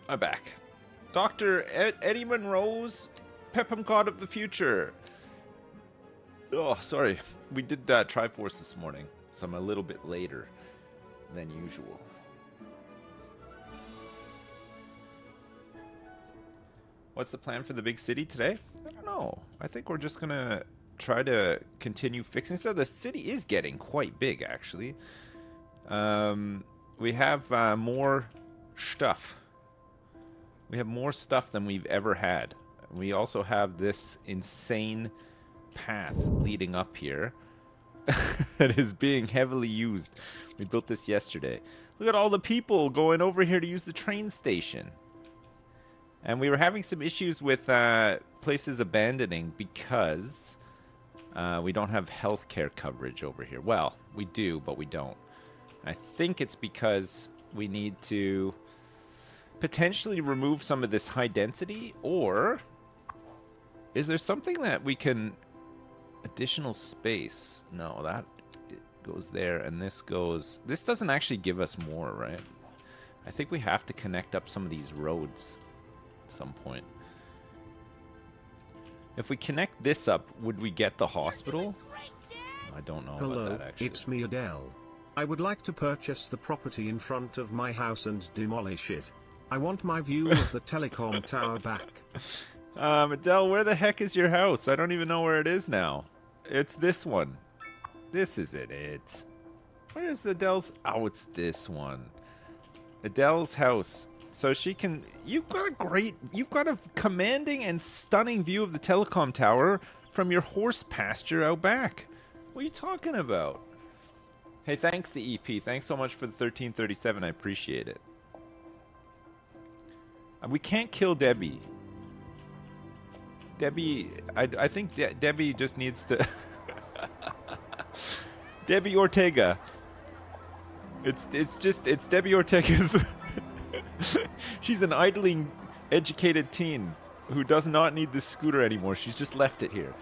I'm back. Dr. Eddie Monroe's PEPMCOT of the future. Oh, sorry. We did Triforce this morning, so I'm a little bit later than usual. What's the plan for the big city today? I don't know. I think we're just going to try to continue fixing stuff. The city is getting quite big, actually. We have more stuff. We have more stuff than we've ever had. We also have this insane path leading up here that is being heavily used. We built this yesterday. Look at all the people going over here to use the train station. And we were having some issues with places abandoning because we don't have healthcare coverage over here. Well, we do, but we don't. I think it's because we need to potentially remove some of this high density, or is there something that we can... Additional space. No, that goes there, and this goes... This doesn't actually give us more, right? I think we have to connect up some of these roads at some point. If we connect this up, would we get the hospital? I don't know about that, actually. It's me, Adele. I would like to purchase the property in front of my house and demolish it. I want my view of the telecom tower back. Adele, where the heck is your house? I don't even know where it is now. It's this one. This is it. Where's Adele's? Oh, it's this one. Adele's house. So she can... You've got a commanding and stunning view of the telecom tower from your horse pasture out back. What are you talking about? Hey, thanks, the EP. Thanks so much for the 1337. I appreciate it. We can't kill Debbie. Debbie, I think Debbie just needs to... Debbie Ortega. It's Debbie Ortega's... She's an idling, educated teen who does not need this scooter anymore. She's just left it here.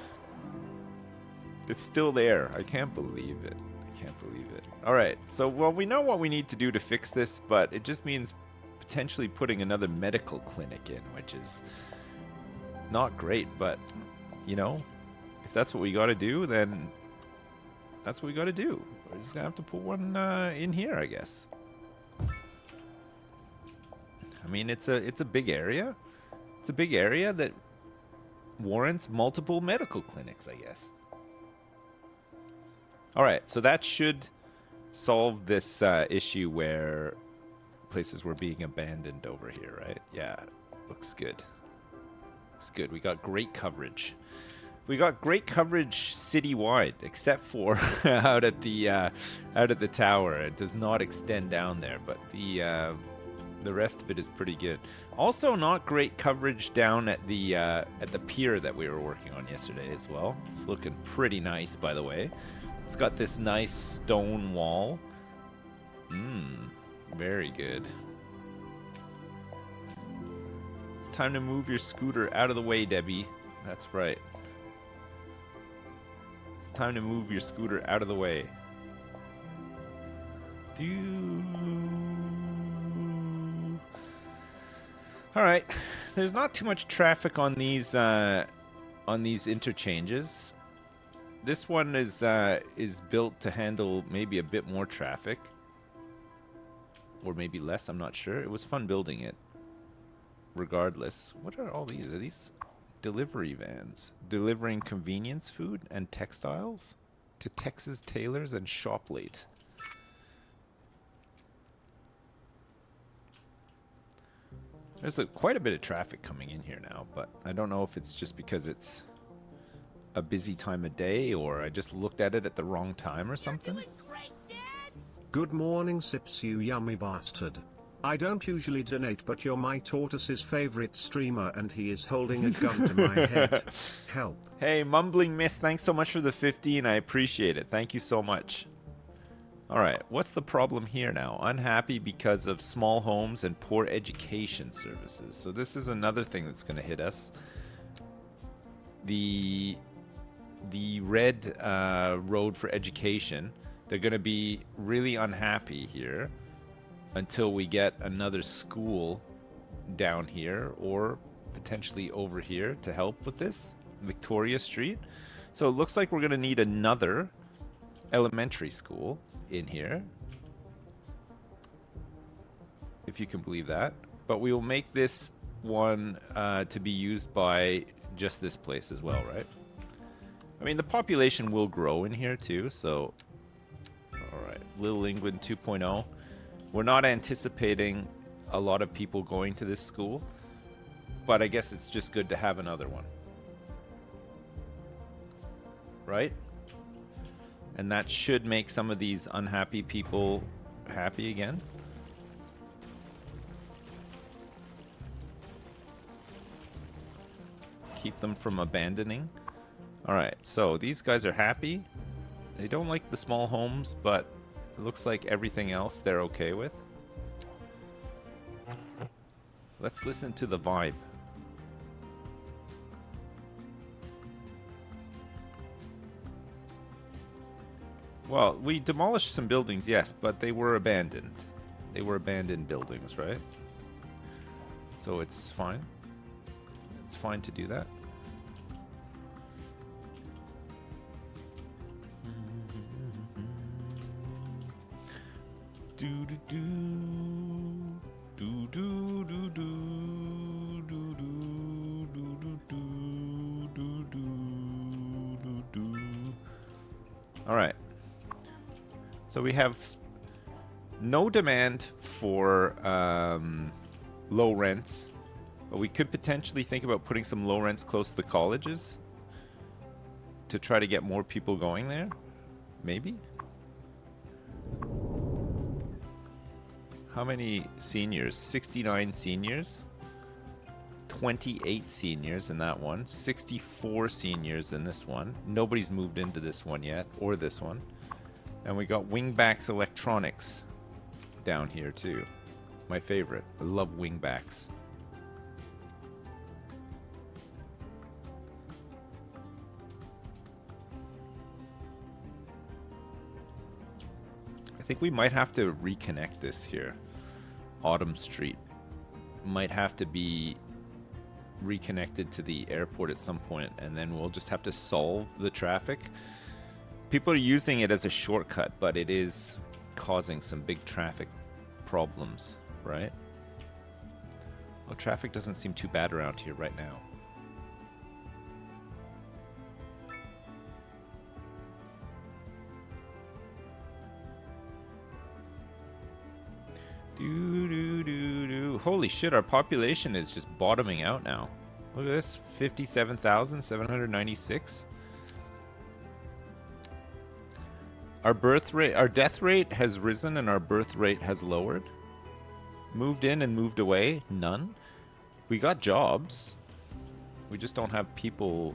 It's still there. I can't believe it. I can't believe it. All right. So, well, we know what we need to do to fix this, but it just means potentially putting another medical clinic in, which is not great. But, you know, if that's what we got to do, then that's what we got to do. We're just going to have to put one in here, I guess. I mean, it's a big area. It's a big area that warrants multiple medical clinics, I guess. All right, so that should solve this issue where places were being abandoned over here, right? Yeah, looks good. Looks good. We got great coverage. We got great coverage citywide, except for out at the tower. It does not extend down there, but the rest of it is pretty good. Also, not great coverage down at the pier that we were working on yesterday as well. It's looking pretty nice, by the way. It's got this nice stone wall. Very good. It's time to move your scooter out of the way, Debbie. That's right. It's time to move your scooter out of the way. All right. There's not too much traffic on these interchanges. This one is built to handle maybe a bit more traffic, or maybe less. I'm not sure. It was fun building it. Regardless, what are all these? Are these delivery vans delivering convenience food and textiles to Texas tailors and ShopLate? There's quite a bit of traffic coming in here now, but I don't know if it's just because it's a busy time of day, or I just looked at it at the wrong time or something. You're doing great, Dad. Good morning, Sips, you yummy bastard. I don't usually donate, but you're my tortoise's favorite streamer and he is holding a gun to my head. Help. Hey, Mumbling Miss, thanks so much for the 15. I appreciate it. Thank you so much. All right, what's the problem here now? Unhappy because of small homes and poor education services. So this is another thing that's going to hit us. The red road for education, they're going to be really unhappy here until we get another school down here or potentially over here to help with this. Victoria Street. So it looks like we're going to need another elementary school in here, if you can believe that. But we will make this one to be used by just this place as well, right? I mean, the population will grow in here too, so... Alright, Little England 2.0. We're not anticipating a lot of people going to this school, but I guess it's just good to have another one. Right? And that should make some of these unhappy people happy again. Keep them from abandoning. Alright, so these guys are happy. They don't like the small homes, but it looks like everything else they're okay with. Let's listen to the vibe. Well, we demolished some buildings, yes, but they were abandoned. They were abandoned buildings, right? So it's fine. It's fine to do that. Do do do do do do do do do do do do do. All right. So we have no demand for low rents, but we could potentially think about putting some low rents close to the colleges to try to get more people going there. Maybe. How many seniors? 69 seniors. 28 seniors in that one. 64 seniors in this one. Nobody's moved into this one yet, or this one. And we got Wingbacks Electronics down here too. My favorite. I love Wingbacks. I think we might have to reconnect this here. Autumn Street might have to be reconnected to the airport at some point, and then we'll just have to solve the traffic. People are using it as a shortcut, but it is causing some big traffic problems, right? Well, traffic doesn't seem too bad around here right now. Holy shit, our population is just bottoming out now. Look at this, 57,796. Our birth rate, our death rate has risen and our birth rate has lowered. Moved in and moved away, none. We got jobs. We just don't have people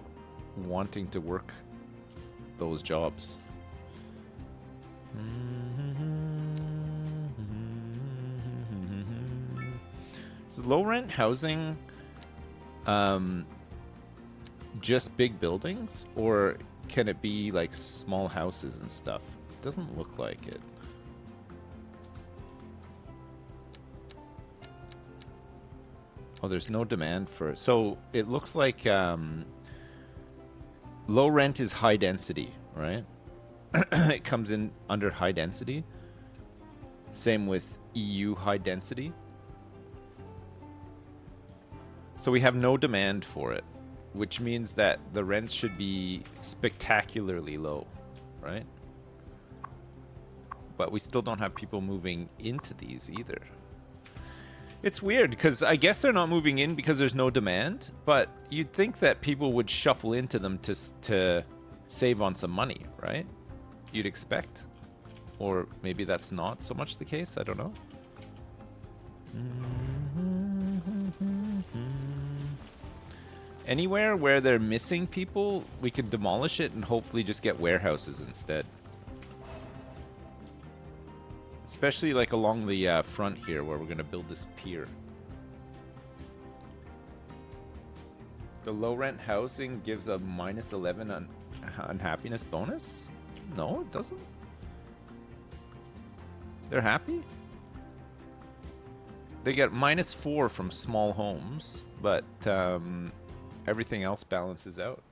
wanting to work those jobs. Is low rent housing just big buildings, or can it be like small houses and stuff? It doesn't look like it. Oh, there's no demand for it. So it looks like low rent is high density, right? It comes in under high density. Same with EU high density. So we have no demand for it, which means that the rents should be spectacularly low, right? But we still don't have people moving into these either. It's weird, because I guess they're not moving in because there's no demand, but you'd think that people would shuffle into them to save on some money, right? You'd expect. Or maybe that's not so much the case, I don't know. Anywhere where they're missing people, we can demolish it and hopefully just get warehouses instead. Especially like along the front here where we're going to build this pier. The low rent housing gives a -11 unhappiness bonus? No, it doesn't. They're happy? They get -4 from small homes, but everything else balances out.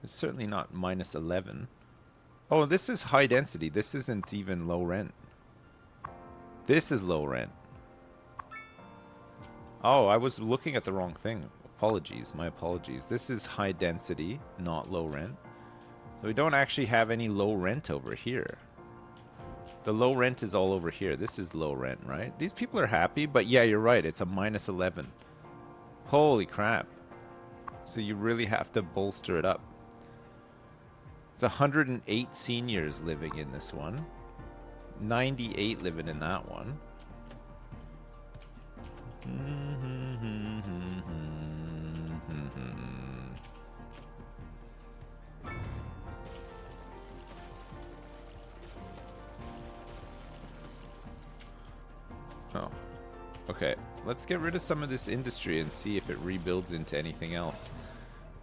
It's certainly not -11. Oh, this is high density. This isn't even low rent. This is low rent. Oh, I was looking at the wrong thing. Apologies, my apologies. This is high density, not low rent. So we don't actually have any low rent over here. The low rent is all over here. This is low rent, right? These people are happy, but yeah, you're right. It's a -11. Holy crap. So you really have to bolster it up. It's 108 seniors living in this one. 98 living in that one. Oh, okay. Let's get rid of some of this industry and see if it rebuilds into anything else.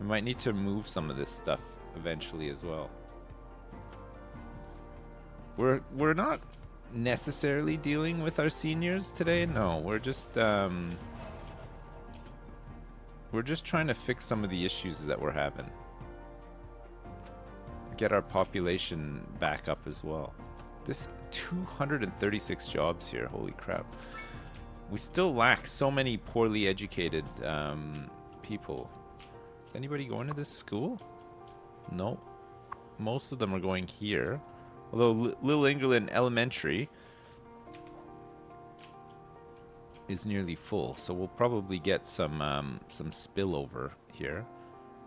We might need to move some of this stuff eventually as well. We're not necessarily dealing with our seniors today. No, we're just trying to fix some of the issues that we're having. Get our population back up as well. This 236 jobs here. Holy crap. We still lack so many poorly educated people. Is anybody going to this school? No. Most of them are going here. Although Little England Elementary is nearly full, so we'll probably get some spillover here.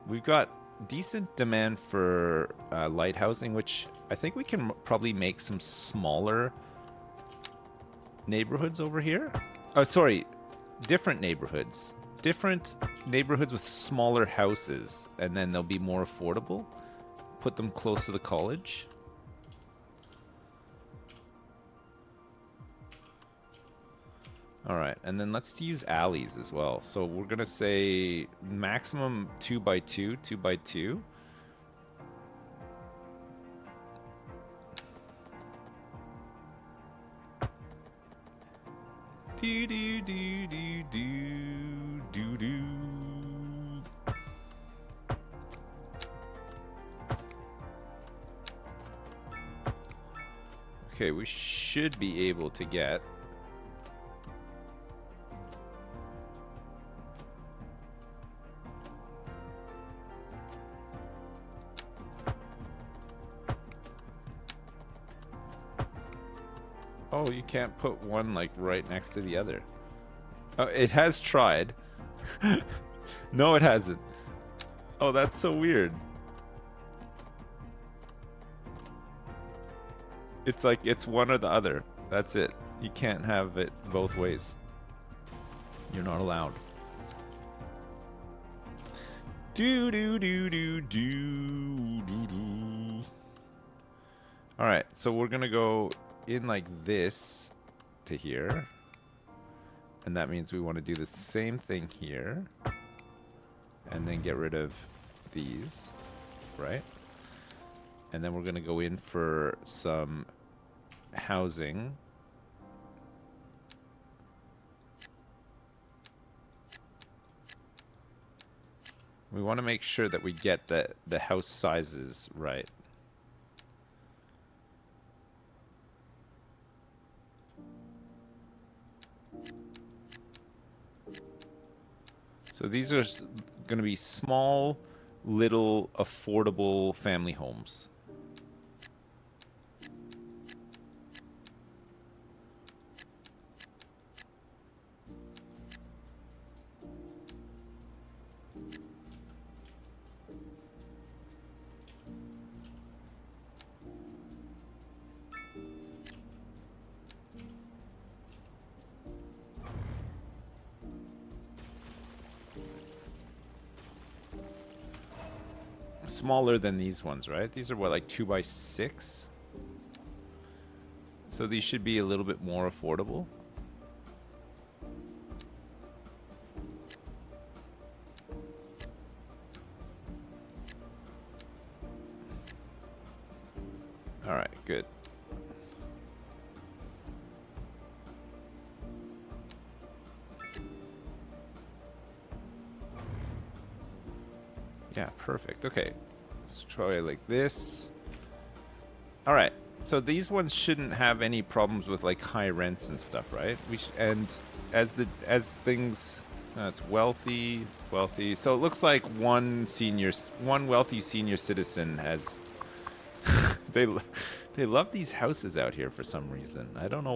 We've got decent demand for light housing, which I think we can probably make some smaller neighborhoods over here. Oh, sorry, different neighborhoods. Different neighborhoods with smaller houses, and then they'll be more affordable. Put them close to the college. All right, and then let's use alleys as well. So we're gonna say maximum 2x2, 2x2. Do do do do do do do. Okay, we should be able to get Oh, you can't put one like right next to the other. Oh, it has tried. No, it hasn't. Oh, that's so weird. It's like it's one or the other. That's it. You can't have it both ways. You're not allowed. Do do do do do do do. All right, so we're gonna go in like this to here, and that means we want to do the same thing here, and then get rid of these, right? And then we're gonna go in for some housing. We want to make sure that we get the house sizes right. So these are going to be small, little, affordable family homes. Smaller than these ones, right? These are what, like 2x6? So these should be a little bit more affordable. All right, good. Yeah, perfect. Okay, let's try like this. All right, so these ones shouldn't have any problems with like high rents and stuff, right? And as things, it's wealthy, wealthy. So it looks like one wealthy senior citizen has. they they love these houses out here for some reason. I don't know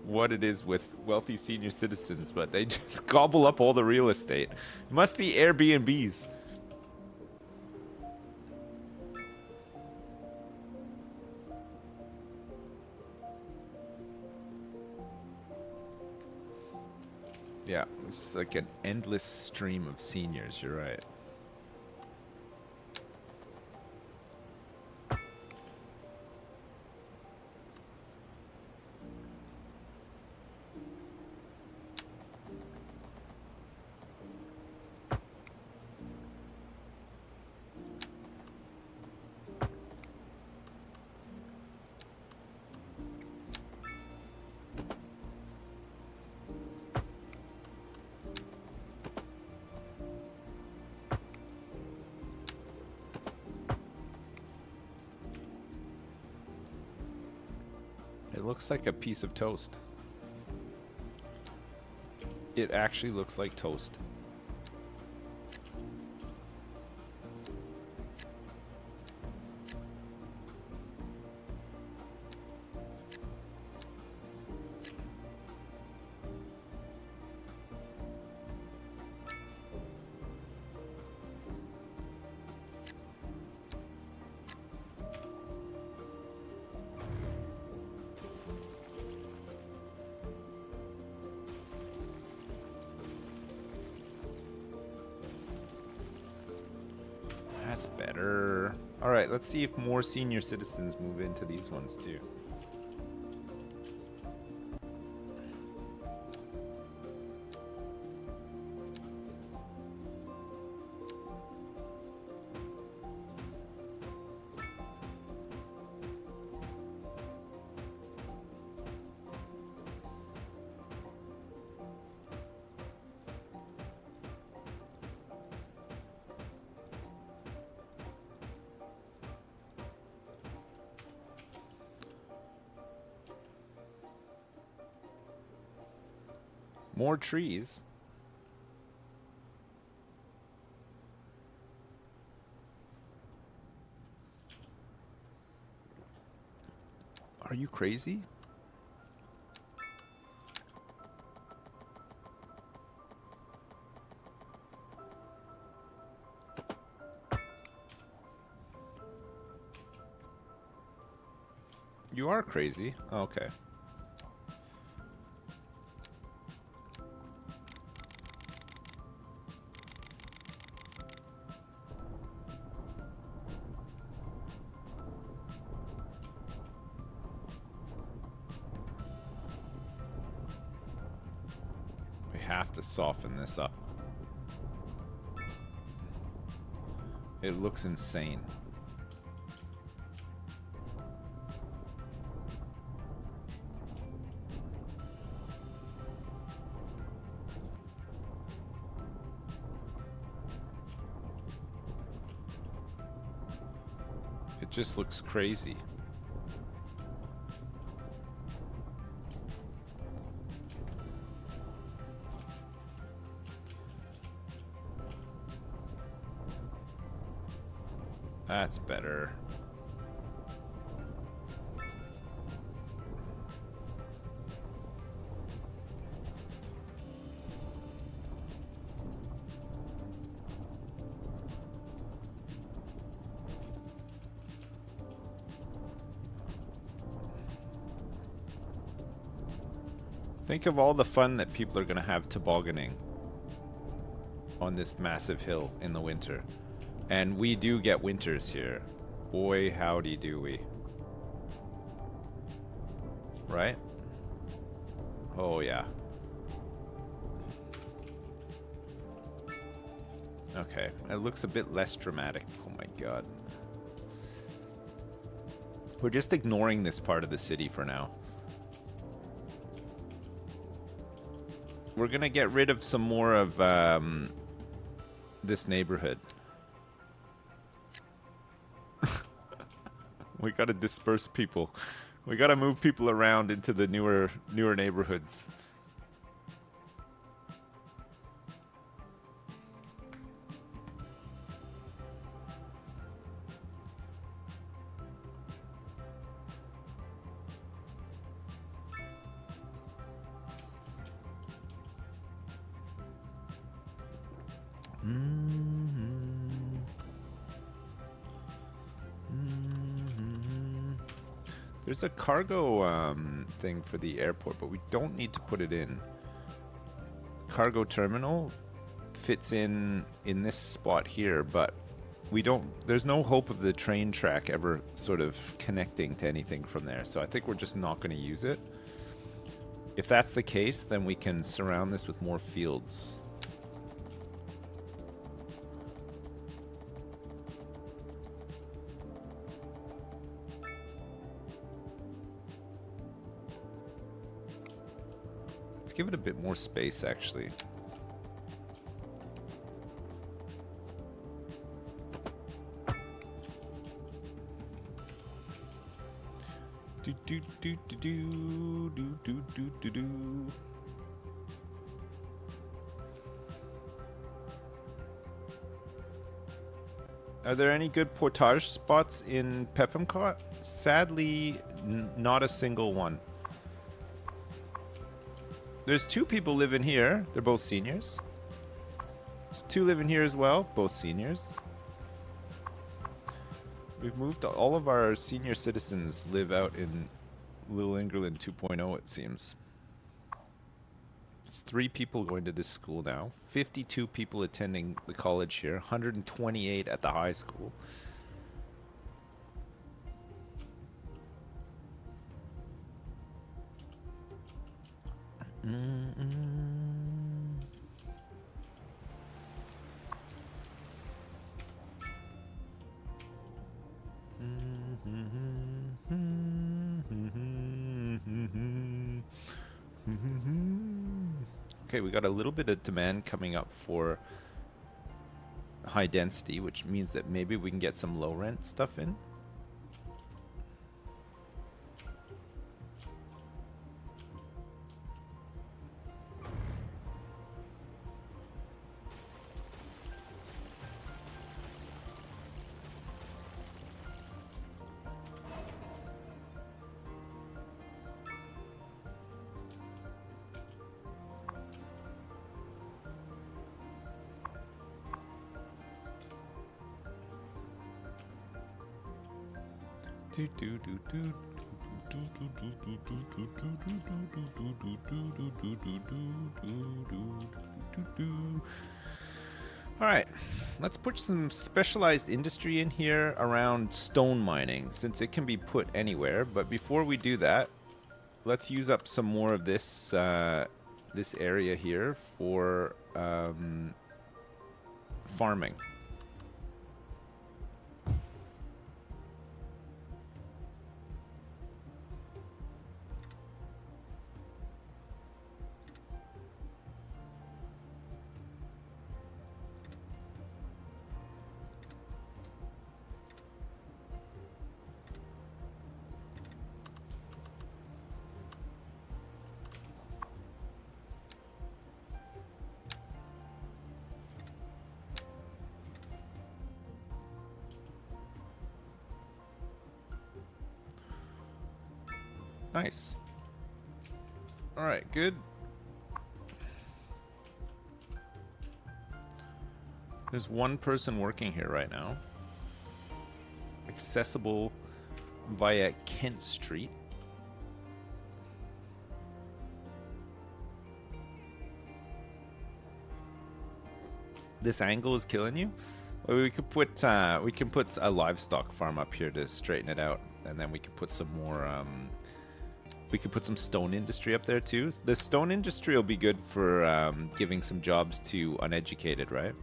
what it is with wealthy senior citizens, but they just gobble up all the real estate. It must be Airbnbs. Yeah, it's like an endless stream of seniors, you're right. It looks like a piece of toast. It actually looks like toast. That's better. All right, let's see if more senior citizens move into these ones too. More trees. Are you crazy? You are crazy. Okay. We have to soften this up. It looks insane. It just looks crazy. That's better. Think of all the fun that people are going to have tobogganing on this massive hill in the winter. And we do get winters here. Boy, howdy do we. Right? Oh, yeah. Okay, it looks a bit less dramatic. Oh my god. We're just ignoring this part of the city for now. We're gonna get rid of some more of this neighborhood. We gotta disperse people. We gotta move people around into the newer neighborhoods. There's a cargo thing for the airport, but we don't need to put it in. Cargo terminal fits in this spot here, but we don't. There's no hope of the train track ever sort of connecting to anything from there. So I think we're just not going to use it. If that's the case, then we can surround this with more fields. Let's give it a bit more space, actually. Do do do do do do do do do do. Are there any good portage spots in PEPMCOT? Sadly, not a single one. There's 2 people living here. They're both seniors. There's 2 living here as well, both seniors. We've moved, all of our senior citizens live out in Little England 2.0, it seems. It's 3 people going to this school now. 52 people attending the college here. 128 at the high school. Okay, we got a little bit of demand coming up for high density, which means that maybe we can get some low rent stuff in. Alright, let's put some specialized industry in here around stone mining, since it can be put anywhere. But before we do that, let's use up some more of this this area here for farming. Nice. All right, good. There's 1 person working here right now. Accessible via Kent Street. This angle is killing you? Well, we can put a livestock farm up here to straighten it out, and then we could put some more we could put some stone industry up there too. The stone industry will be good for giving some jobs to uneducated, right?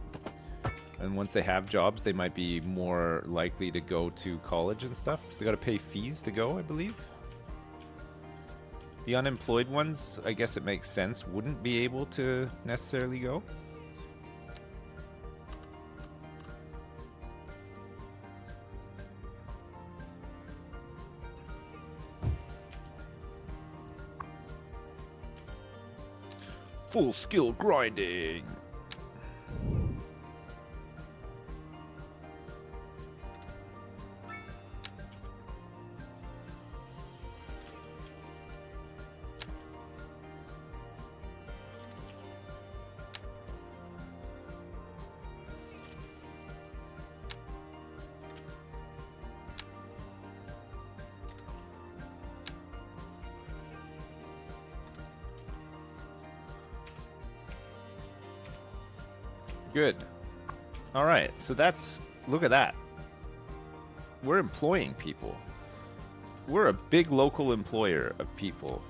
And once they have jobs, they might be more likely to go to college and stuff, because they got to pay fees to go, I believe. The unemployed ones, I guess it makes sense, wouldn't be able to necessarily go. Full skill grinding. Good. All right, so that's, look at that. We're employing people. We're a big local employer of people,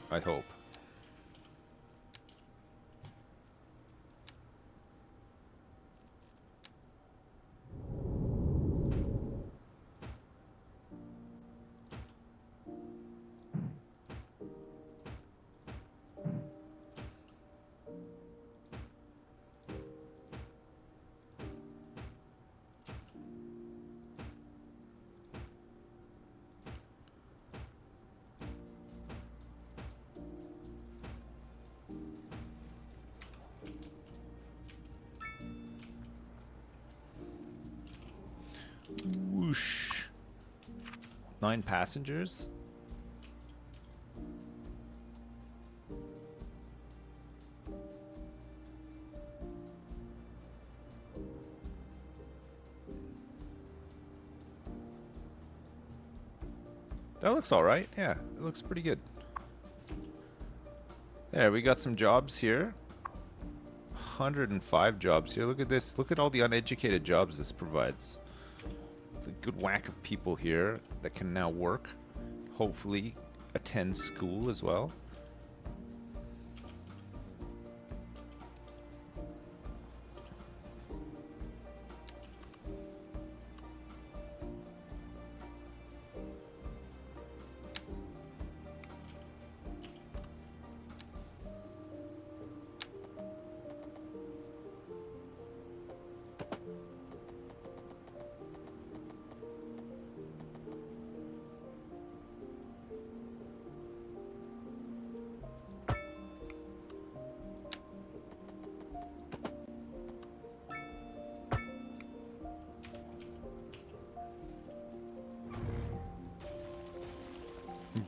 I hope. Whoosh. 9 passengers. That looks all right. Yeah, it looks pretty good. There, we got some jobs here. 105 jobs here. Look at this. Look at all the uneducated jobs this provides. It's a good whack of people here that can now work. Hopefully attend school as well.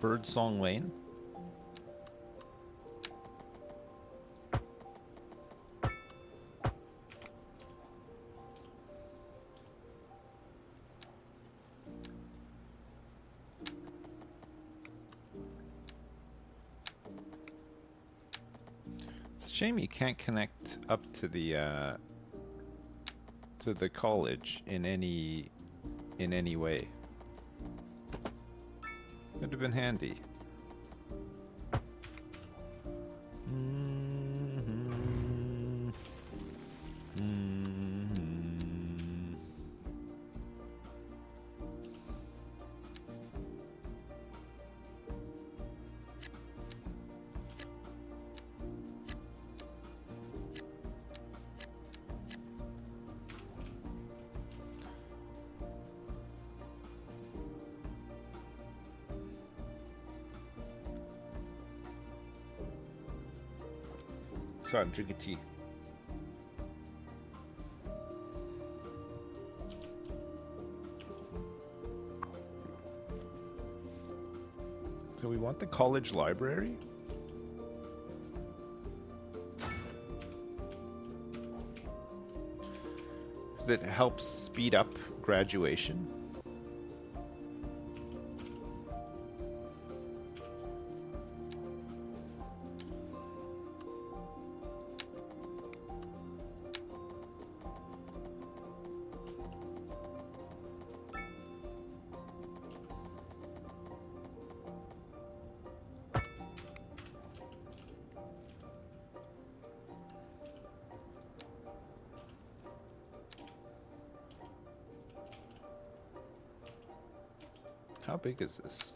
Birdsong Lane. It's a shame you can't connect up to the college in any way. Would have been handy. Sorry, I'm drinking tea. So we want the college library. Because it helps speed up graduation. How big is this?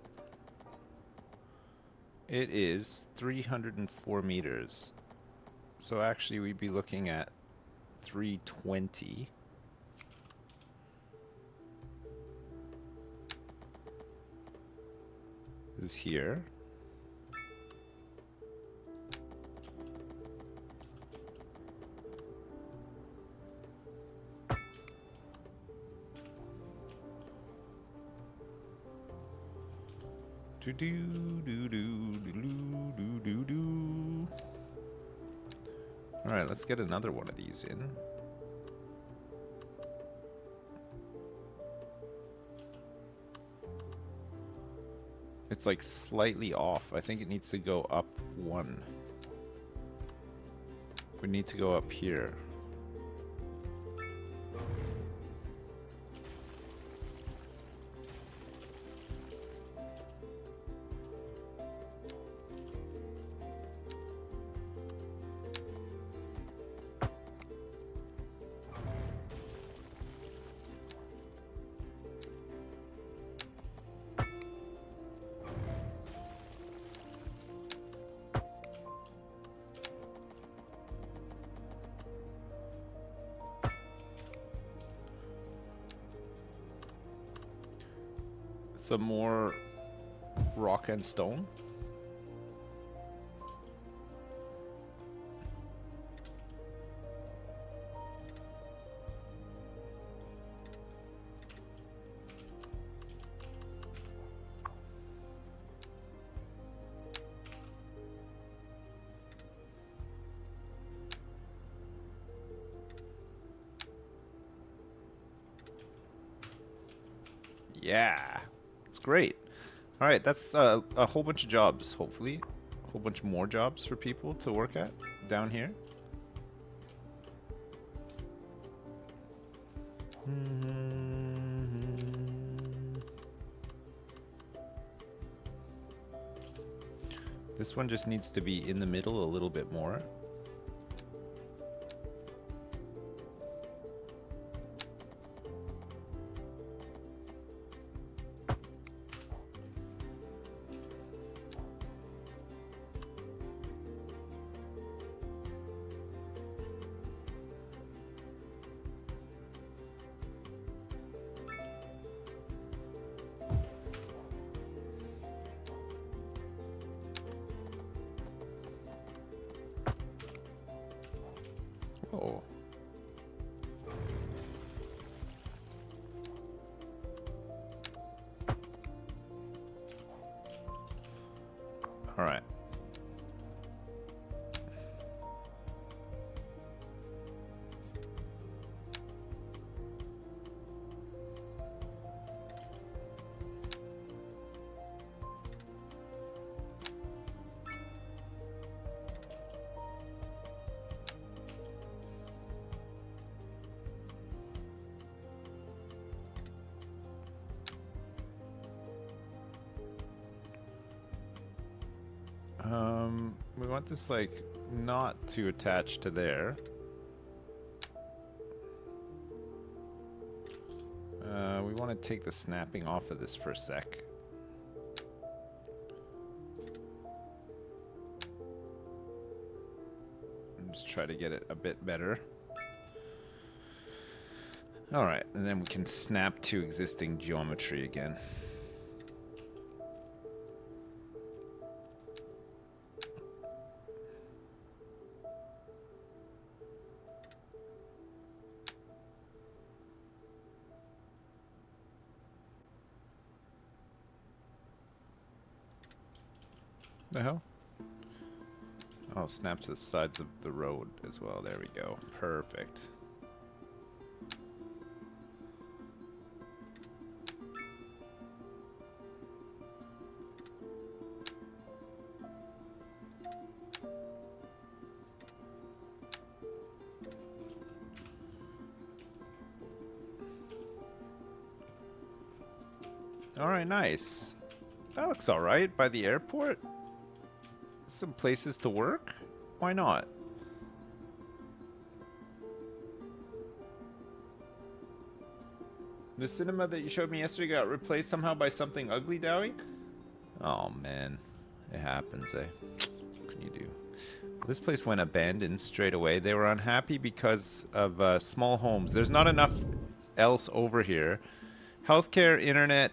It is 304 meters. So actually we'd be looking at 320. Is here. Do do do do do do do do. All right, let's get another one of these in. It's like slightly off. I think it needs to go up one. We need to go up here. Some more rock and stone. Yeah. It's great. All right, that's a whole bunch of jobs, hopefully. A whole bunch more jobs for people to work at down here. This one just needs to be in the middle a little bit more. Oh. All right. We want this, like, not to attach to there. We want to take the snapping off of this for a sec. Just try to get it a bit better. Alright, and then we can snap to existing geometry again. The hell? Oh, snap to the sides of the road as well. There we go. Perfect. Alright, nice. That looks alright by the airport. Some places to work? Why not? The cinema that you showed me yesterday got replaced somehow by something ugly, Dowie? Oh, man. It happens, eh? What can you do? This place went abandoned straight away. They were unhappy because of small homes. There's not enough else over here. Healthcare, internet,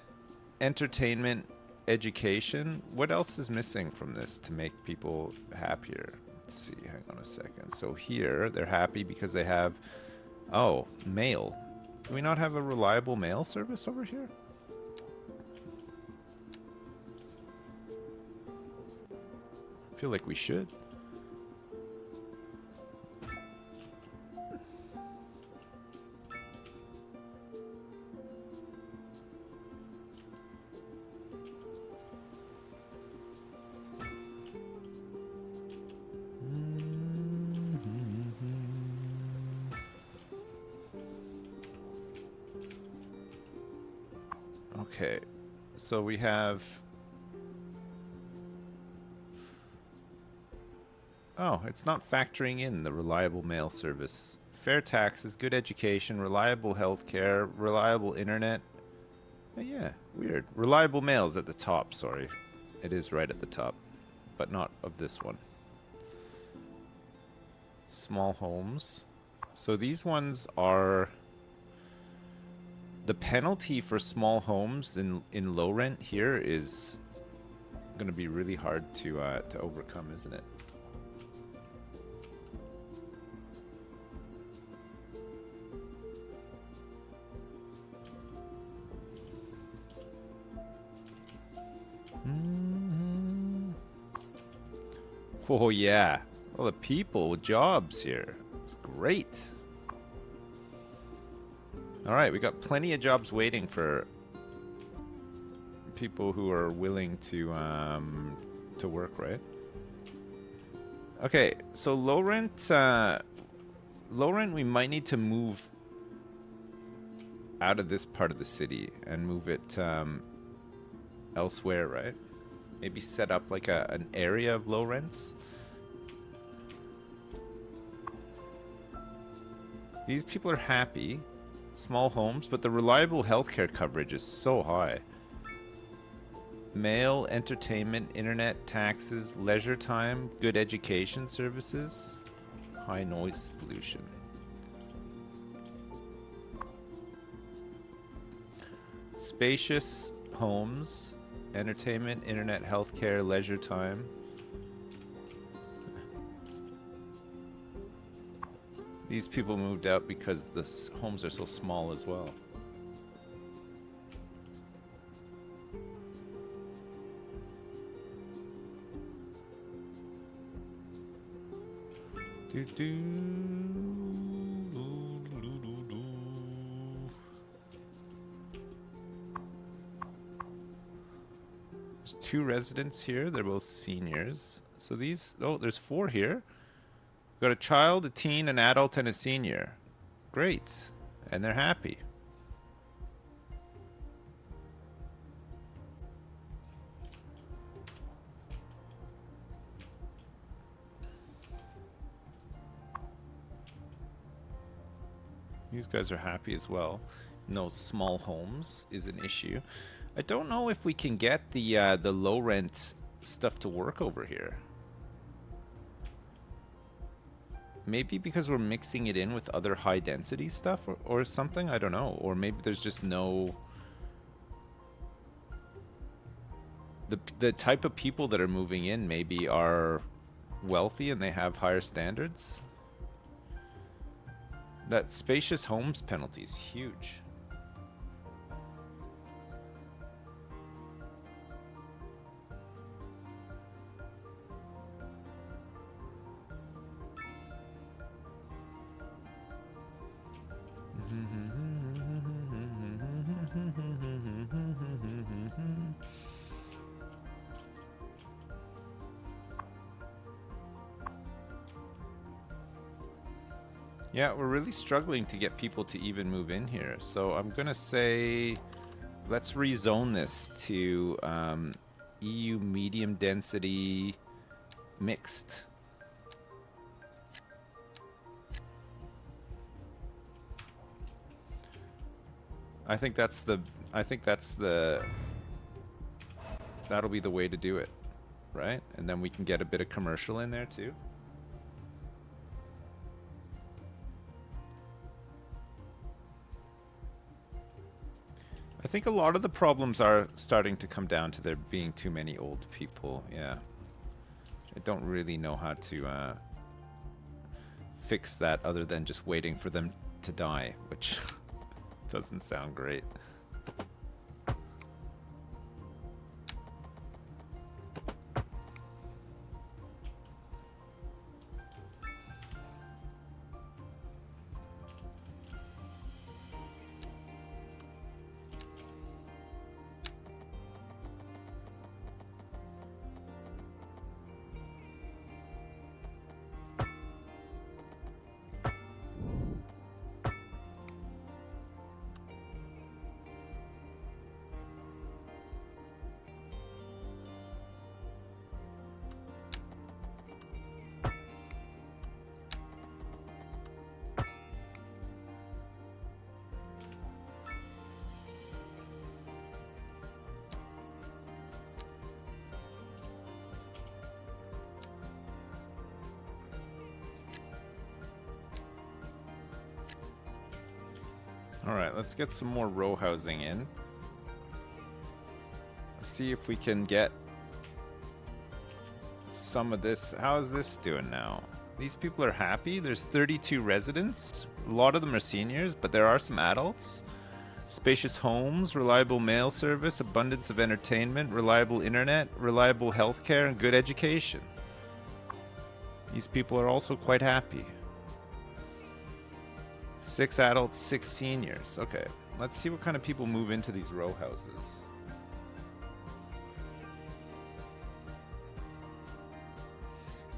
entertainment, education. What else is missing from this to make people happier? Let's see. Hang on a second. So here, they're happy because they have... Oh, mail. Do we not have a reliable mail service over here? I feel like we should. Okay, so we have... Oh, it's not factoring in the reliable mail service. Fair taxes, good education, reliable healthcare, reliable internet. Oh, yeah, weird. Reliable mail is at the top, sorry. It is right at the top, but not of this one. Small homes. So these ones are... The penalty for small homes in low rent here is going to be really hard to overcome, isn't it? Oh yeah, all the people with jobs here. It's great. All right, we got plenty of jobs waiting for people who are willing to work, right? Okay, so low rent, we might need to move out of this part of the city and move it elsewhere, right? Maybe set up like an area of low rents. These people are happy. Small homes, but the reliable healthcare coverage is so high. Mail, entertainment, internet, taxes, leisure time, good education services, high noise pollution. Spacious homes, entertainment, internet, healthcare, leisure time. These people moved out because the homes are so small as well. There's 2 residents here. They're both seniors. So these... Oh, there's 4 here. We've got a child, a teen, an adult, and a senior. Great. And they're happy. These guys are happy as well. No small homes is an issue. I don't know if we can get the low rent stuff to work over here. Maybe because we're mixing it in with other high density stuff or something, I don't know. Or maybe there's just no... The type of people that are moving in maybe are wealthy and they have higher standards. That spacious homes penalty is huge. Yeah, we're really struggling to get people to even move in here. So I'm going to say, let's rezone this to EU medium density mixed. I think that's the that'll be the way to do it, right? And then we can get a bit of commercial in there too. I think a lot of the problems are starting to come down to there being too many old people. Yeah. I don't really know how to fix that other than just waiting for them to die, which doesn't sound great. Alright, let's get some more row housing in. Let's see if we can get some of this. How is this doing now? These people are happy. There's 32 residents. A lot of them are seniors, but there are some adults. Spacious homes, reliable mail service, abundance of entertainment, reliable internet, reliable healthcare, and good education. These people are also quite happy. 6 adults, 6 seniors. Okay, let's see what kind of people move into these row houses.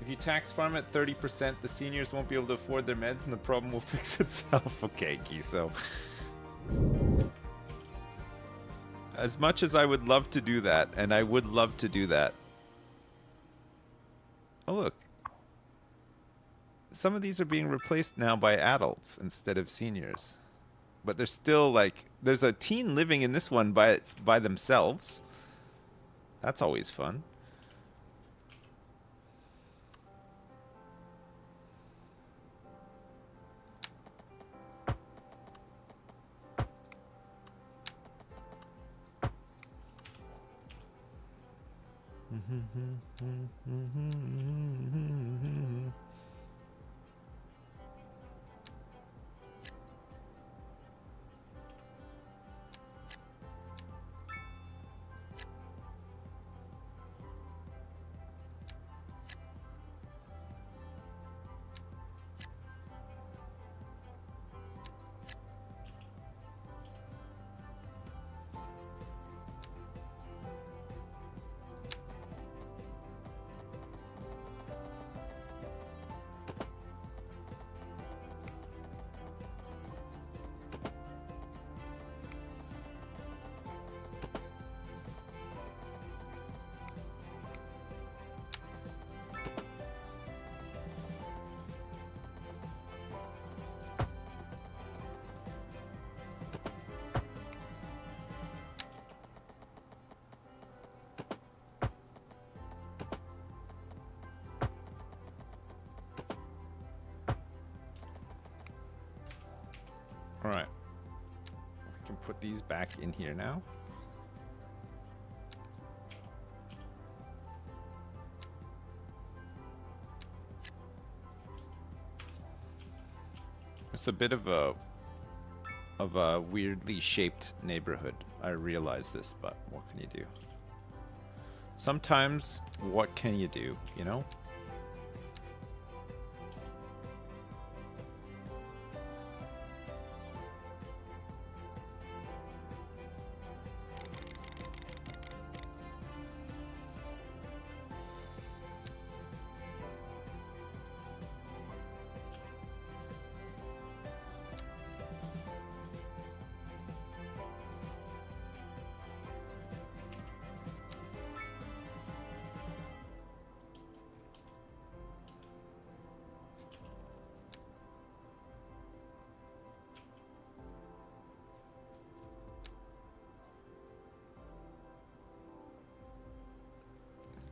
If you tax farm at 30%, the seniors won't be able to afford their meds and the problem will fix itself. Okay, Kiso. As much as I would love to do that, and I would love to do that. Oh, look. Some of these are being replaced now by adults instead of seniors. But there's still, like, there's a teen living in this one by themselves. That's always fun. Alright. We can put these back in here now. It's a bit of a weirdly shaped neighborhood. I realize this, but what can you do? Sometimes, what can you do, you know?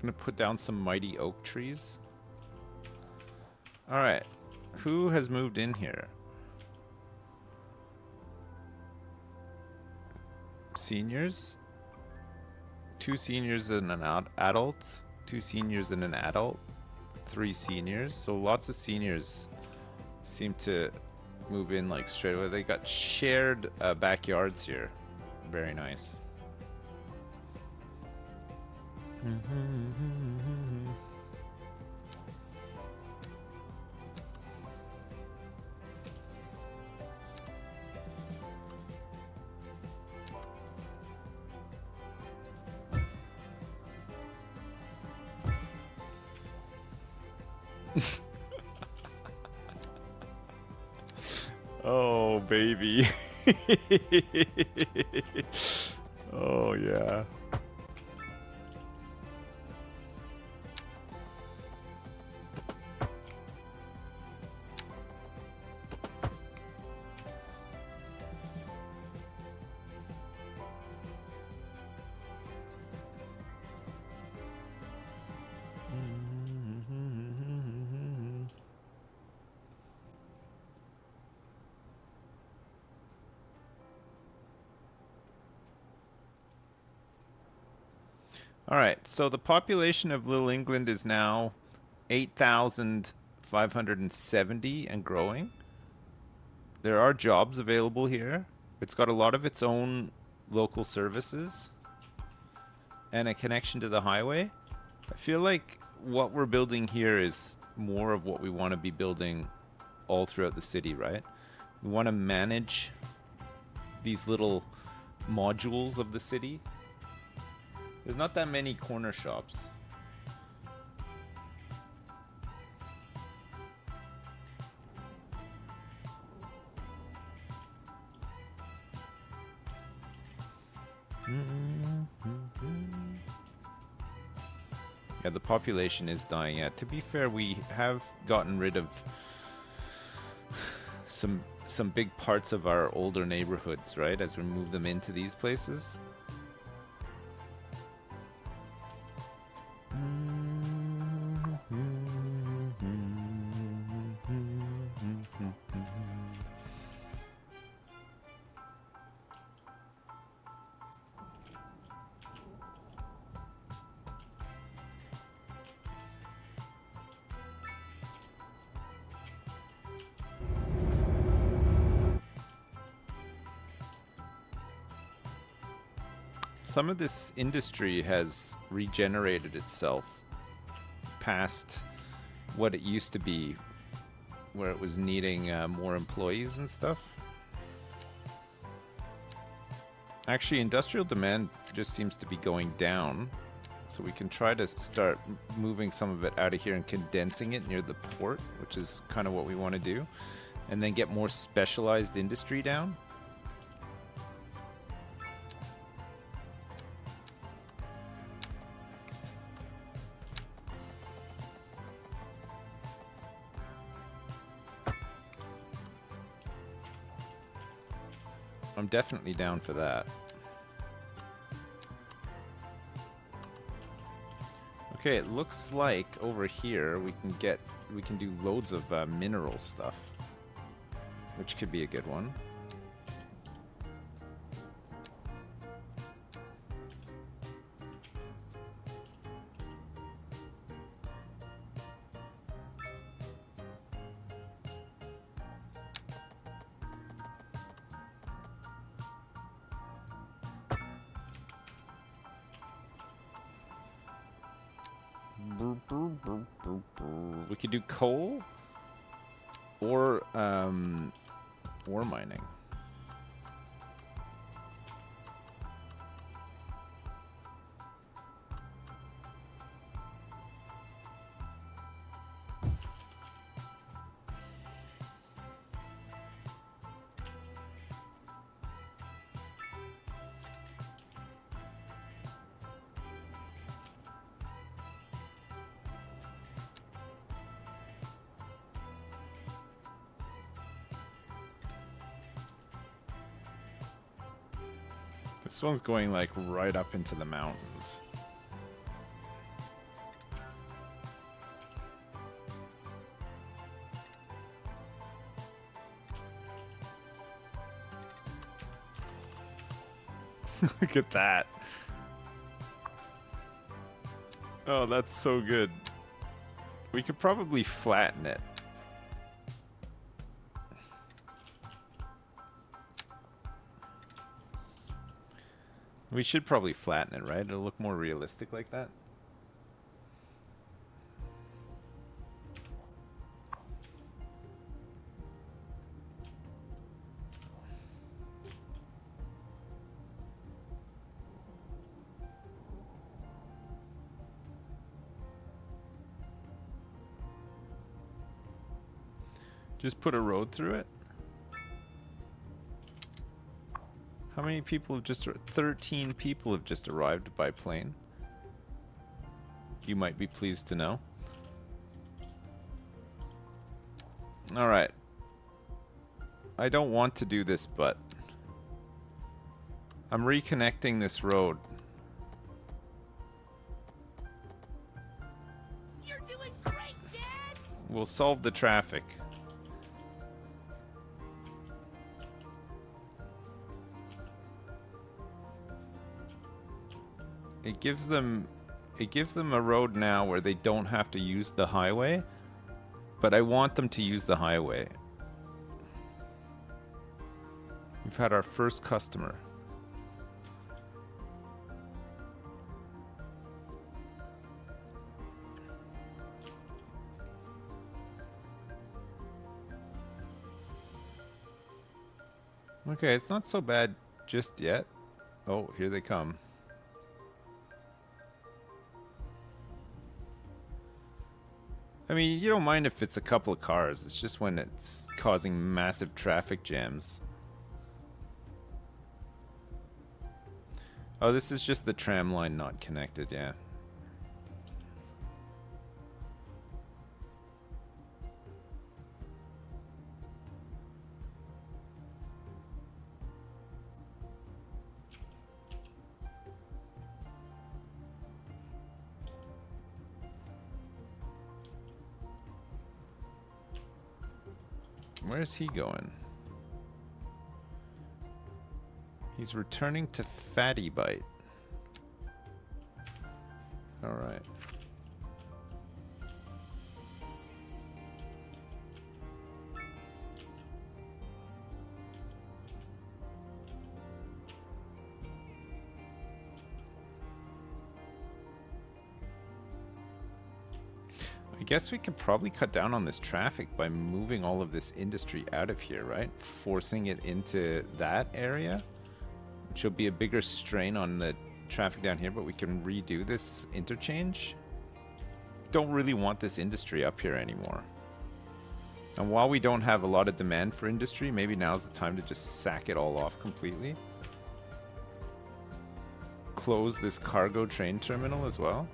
gonna put down some mighty oak trees. Alright. Who has moved in here? Seniors? 2 seniors and an adult. 2 seniors and an adult. 3 seniors. So lots of seniors seem to move in like straight away. They got shared backyards here. Very nice. Oh, baby. Oh, yeah. All right, so the population of Little England is now 8,570 and growing. There are jobs available here. It's got a lot of its own local services and a connection to the highway. I feel like what we're building here is more of what we want to be building all throughout the city, right? We want to manage these little modules of the city. There's not that many corner shops. Yeah, the population is dying out. To be fair, we have gotten rid of some big parts of our older neighborhoods, right? As we move them into these places. Some of this industry has regenerated itself past what it used to be, where it was needing more employees and stuff. Actually, industrial demand just seems to be going down, so we can try to start moving some of it out of here and condensing it near the port, which is kind of what we want to do, and then get more specialized industry down. I'm definitely down for that. Okay, it looks like over here we can do loads of mineral stuff, which could be a good one. We could do coal or ore mining. This one's going like right up into the mountains. Look at that. Oh, that's so good. We could probably flatten it. We should probably flatten it, right? It'll look more realistic like that. Just put a road through it. How many people have just... 13 people have just arrived by plane. You might be pleased to know. Alright. I don't want to do this, but... I'm reconnecting this road. You're doing great, Dad! We'll solve the traffic. It gives them a road now where they don't have to use the highway, but I want them to use the highway. We've had our first customer. Okay, it's not so bad just yet. Oh, here they come. I mean, you don't mind if it's a couple of cars. It's just when it's causing massive traffic jams. Oh, this is just the tram line not connected, yeah. Where's he going? He's returning to Fatty Bite. Alright. I guess we could probably cut down on this traffic by moving all of this industry out of here, right? Forcing it into that area, which will be a bigger strain on the traffic down here, but we can redo this interchange. Don't really want this industry up here anymore. And while we don't have a lot of demand for industry, maybe now's the time to just sack it all off completely. Close this cargo train terminal as well.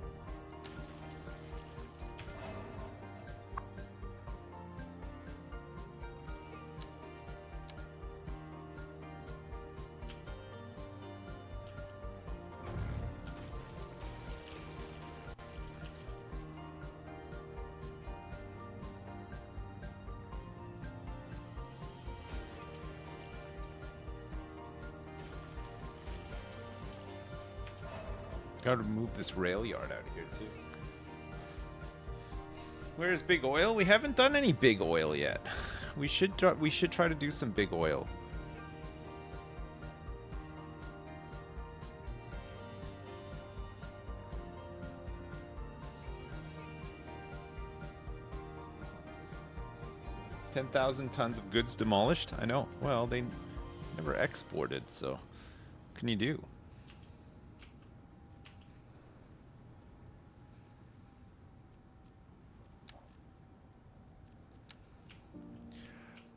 Gotta move this rail yard out of here too. Where's big oil? We haven't done any big oil yet. We should try to do some big oil. $10,000 tons of goods demolished. I know. Well, they never exported, so what can you do?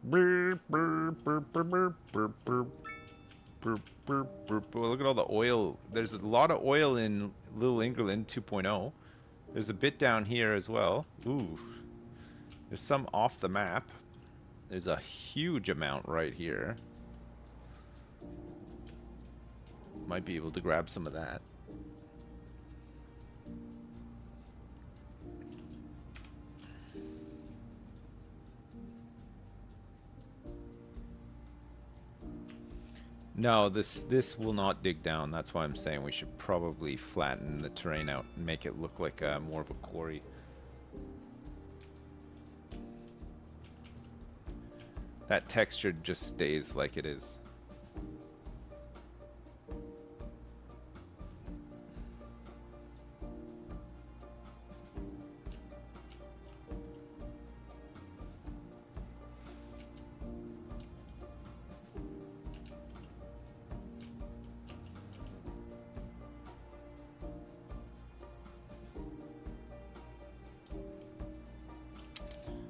Well, look at all the oil. There's a lot of oil in Little England 2.0. There's a bit down here as well. Ooh. There's some off the map. There's a huge amount right here. Might be able to grab some of that. No, this will not dig down. That's why I'm saying we should probably flatten the terrain out and make it look like more of a quarry. That texture just stays like it is.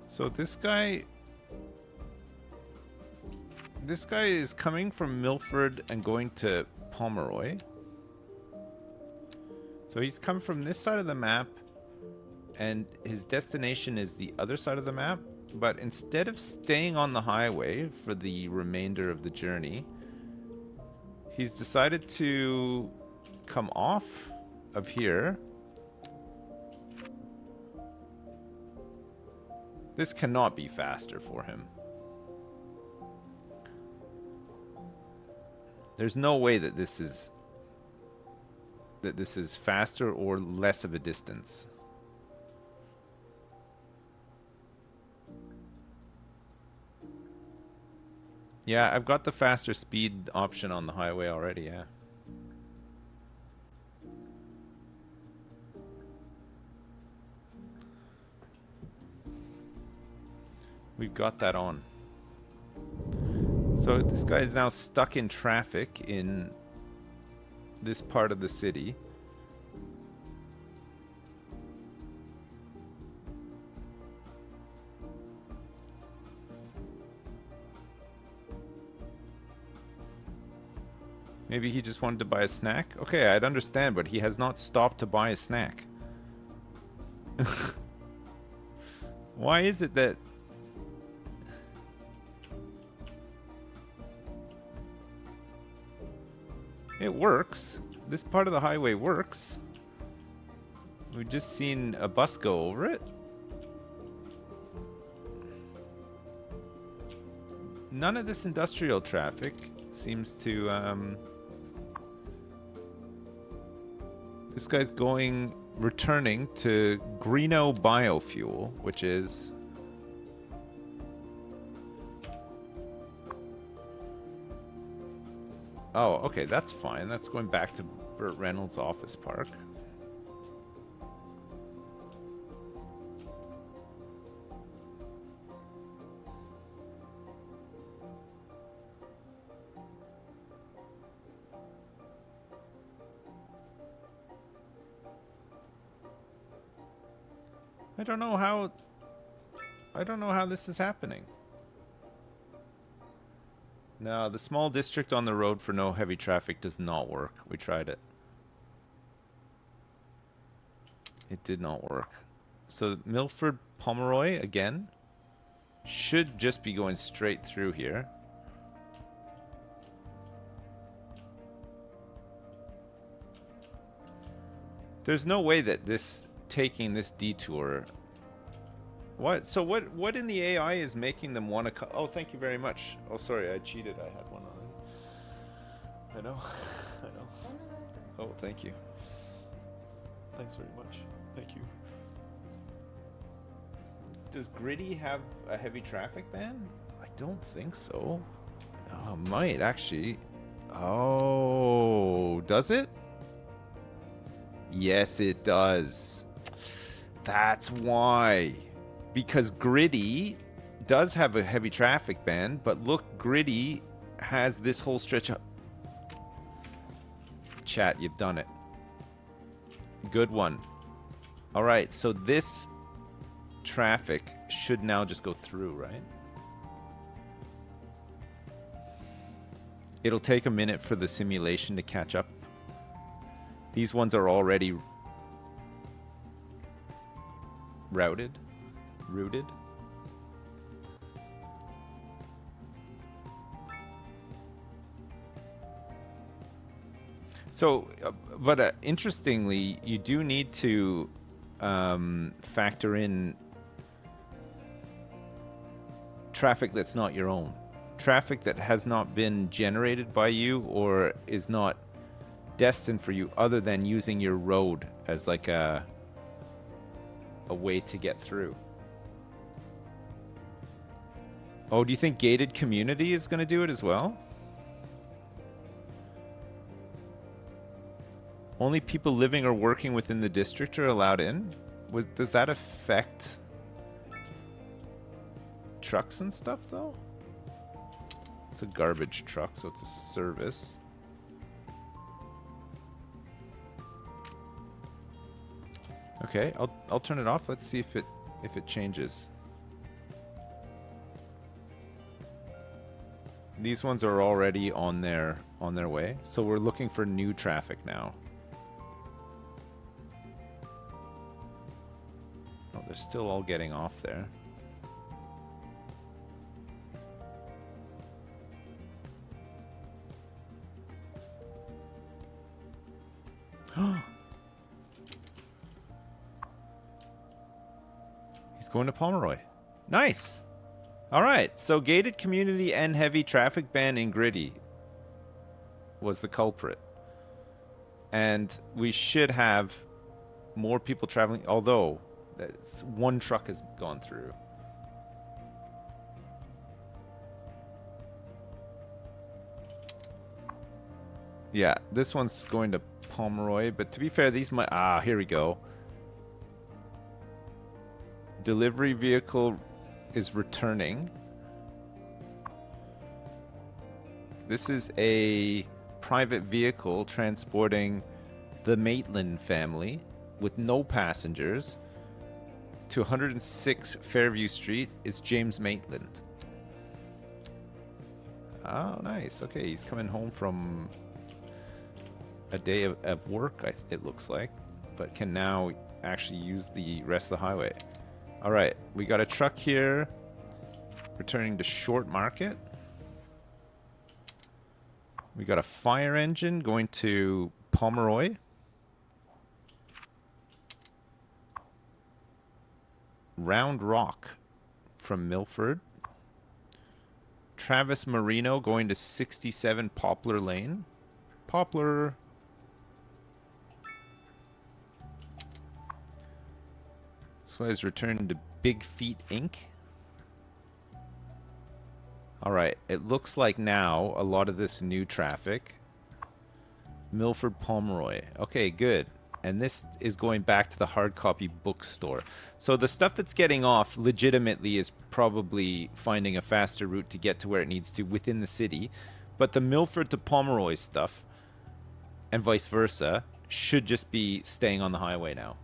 So this guy is coming from Milford and going to Pomeroy. So he's come from this side of the map, and his destination is the other side of the map. But instead of staying on the highway for the remainder of the journey, he's decided to come off of here. This cannot be faster for him. There's no way that this is faster or less of a distance. Yeah, I've got the faster speed option on the highway already, yeah. We've got that on. So this guy is now stuck in traffic in this part of the city. Maybe he just wanted to buy a snack? Okay, I'd understand, but he has not stopped to buy a snack. Why is it that... It works. This part of the highway works. We've just seen a bus go over it. None of this industrial traffic seems to... This guy's returning to Greeno Biofuel, which is... Oh, okay, that's fine. That's going back to Burt Reynolds' office park. I don't know how this is happening. No, the small district on the road for no heavy traffic does not work. We tried it. It did not work. So Milford Pomeroy, again, should just be going straight through here. There's no way that taking this detour... What? So what in the AI is making them want to... Oh, thank you very much. Oh, sorry, I cheated. I had one already. I know. I know. Oh, thank you. Thanks very much. Thank you. Does Gritty have a heavy traffic ban? I don't think so. Oh, might, actually. Oh, does it? Yes, it does. That's why. Because Gritty does have a heavy traffic ban, but look, Gritty has this whole stretch up. Chat, you've done it. Good one. All right, so this traffic should now just go through, right? It'll take a minute for the simulation to catch up. These ones are already routed. So, but interestingly, you do need to factor in traffic that's not your own. traffic that has not been generated by you or is not destined for you other than using your road as like a way to get through. Oh, do you think gated community is going to do it as well? Only people living or working within the district are allowed in? Does that affect trucks and stuff, though? It's a garbage truck, so it's a service. Okay, I'll turn it off. Let's see if it changes. These ones are already on their way, so we're looking for new traffic now. Oh, they're still all getting off there. He's going to Pomeroy. Nice! Alright, so gated community and heavy traffic ban in Gritty was the culprit. And we should have more people traveling, although one truck has gone through. Yeah, this one's going to Pomeroy, but to be fair, these might... Ah, here we go. Delivery vehicle is returning. This is a private vehicle transporting the Maitland family with no passengers to 106 Fairview Street. Is James Maitland. Oh, nice. Okay, he's coming home from a day of work, it looks like, but can now actually use the rest of the highway. All right, we got a truck here returning to Short Market. We got a fire engine going to Pomeroy. Round Rock from Milford. Travis Marino going to 67 Poplar Lane. Poplar. This guy's returned to Big Feet Inc. Alright, it looks like now a lot of this new traffic. Milford Pomeroy. Okay, good. And this is going back to the hard copy bookstore. So the stuff that's getting off legitimately is probably finding a faster route to get to where it needs to within the city. But the Milford to Pomeroy stuff, and vice versa, should just be staying on the highway now.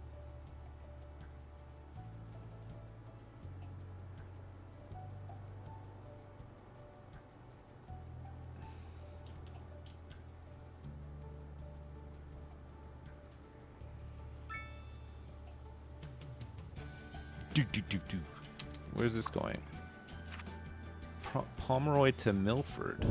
Where's this going? Pomeroy to Milford.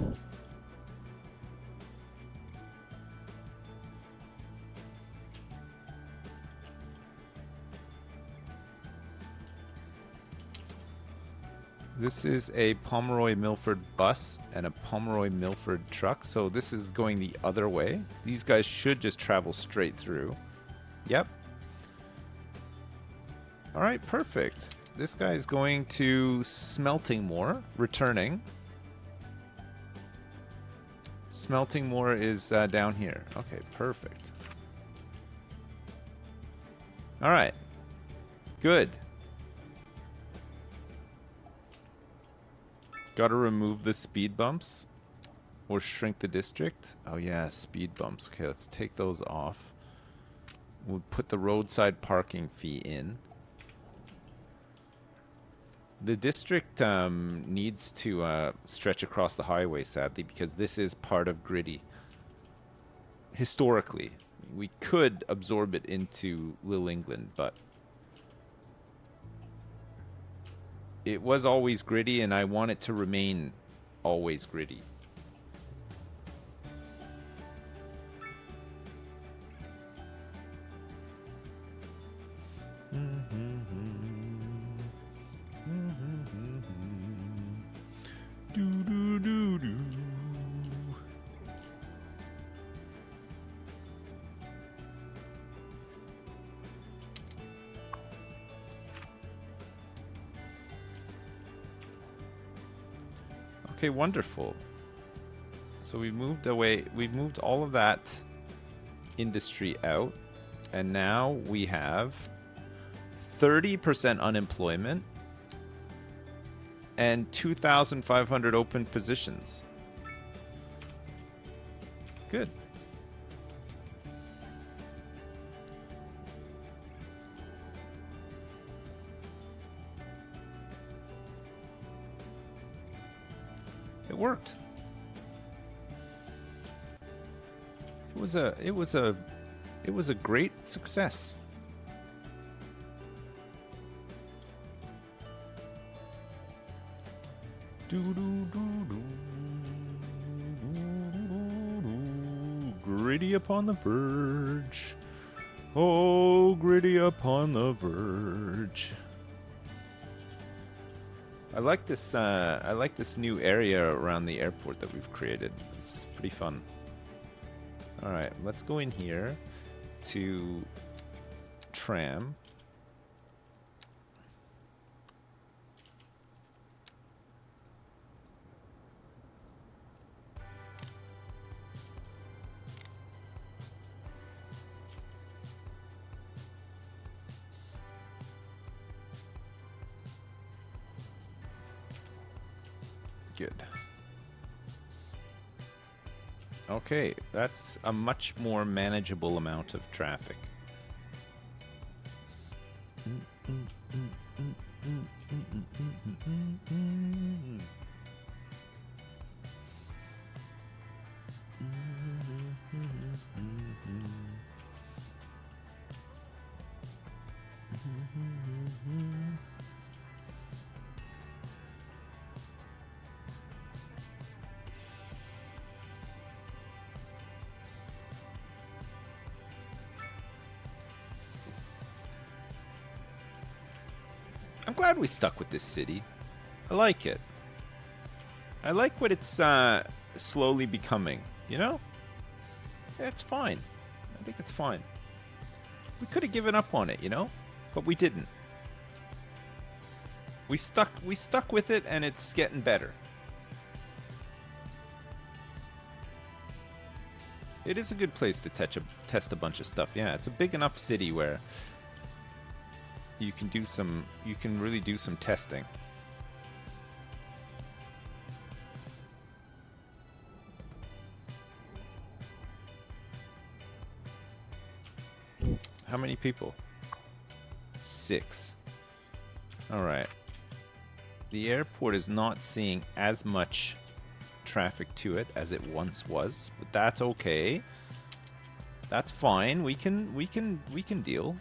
This is a Pomeroy Milford bus and a Pomeroy Milford truck, so this is going the other way. These guys should just travel straight through. Yep. All right, perfect. This guy is going to Smeltingmore, returning. Smeltingmore is down here. Okay, perfect. All right. Good. Got to remove the speed bumps or shrink the district. Oh yeah, speed bumps. Okay, let's take those off. We'll put the roadside parking fee in. The district needs to stretch across the highway, sadly, because this is part of Gritty. Historically, we could absorb it into Little England, but it was always Gritty, and I want it to remain always Gritty. Okay, wonderful. So we moved away. We've moved all of that industry out, and now we have 30% unemployment and 2,500 open positions. Good. It worked. It was a great success. Gritty upon the verge. Oh, gritty upon the verge. I like this new area around the airport that we've created. It's pretty fun. All right, let's go in here to tram. Good. Okay, that's a much more manageable amount of traffic. I'm glad we stuck with this city. I like it. I like what it's slowly becoming, you know? It's fine. I think it's fine. We could have given up on it, you know? But we didn't. We stuck with it, and it's getting better. It is a good place to test a bunch of stuff. Yeah, it's a big enough city where you can really do some testing. How many people? 6. All right. The airport is not seeing as much traffic to it as it once was, but that's okay. That's fine. We can deal.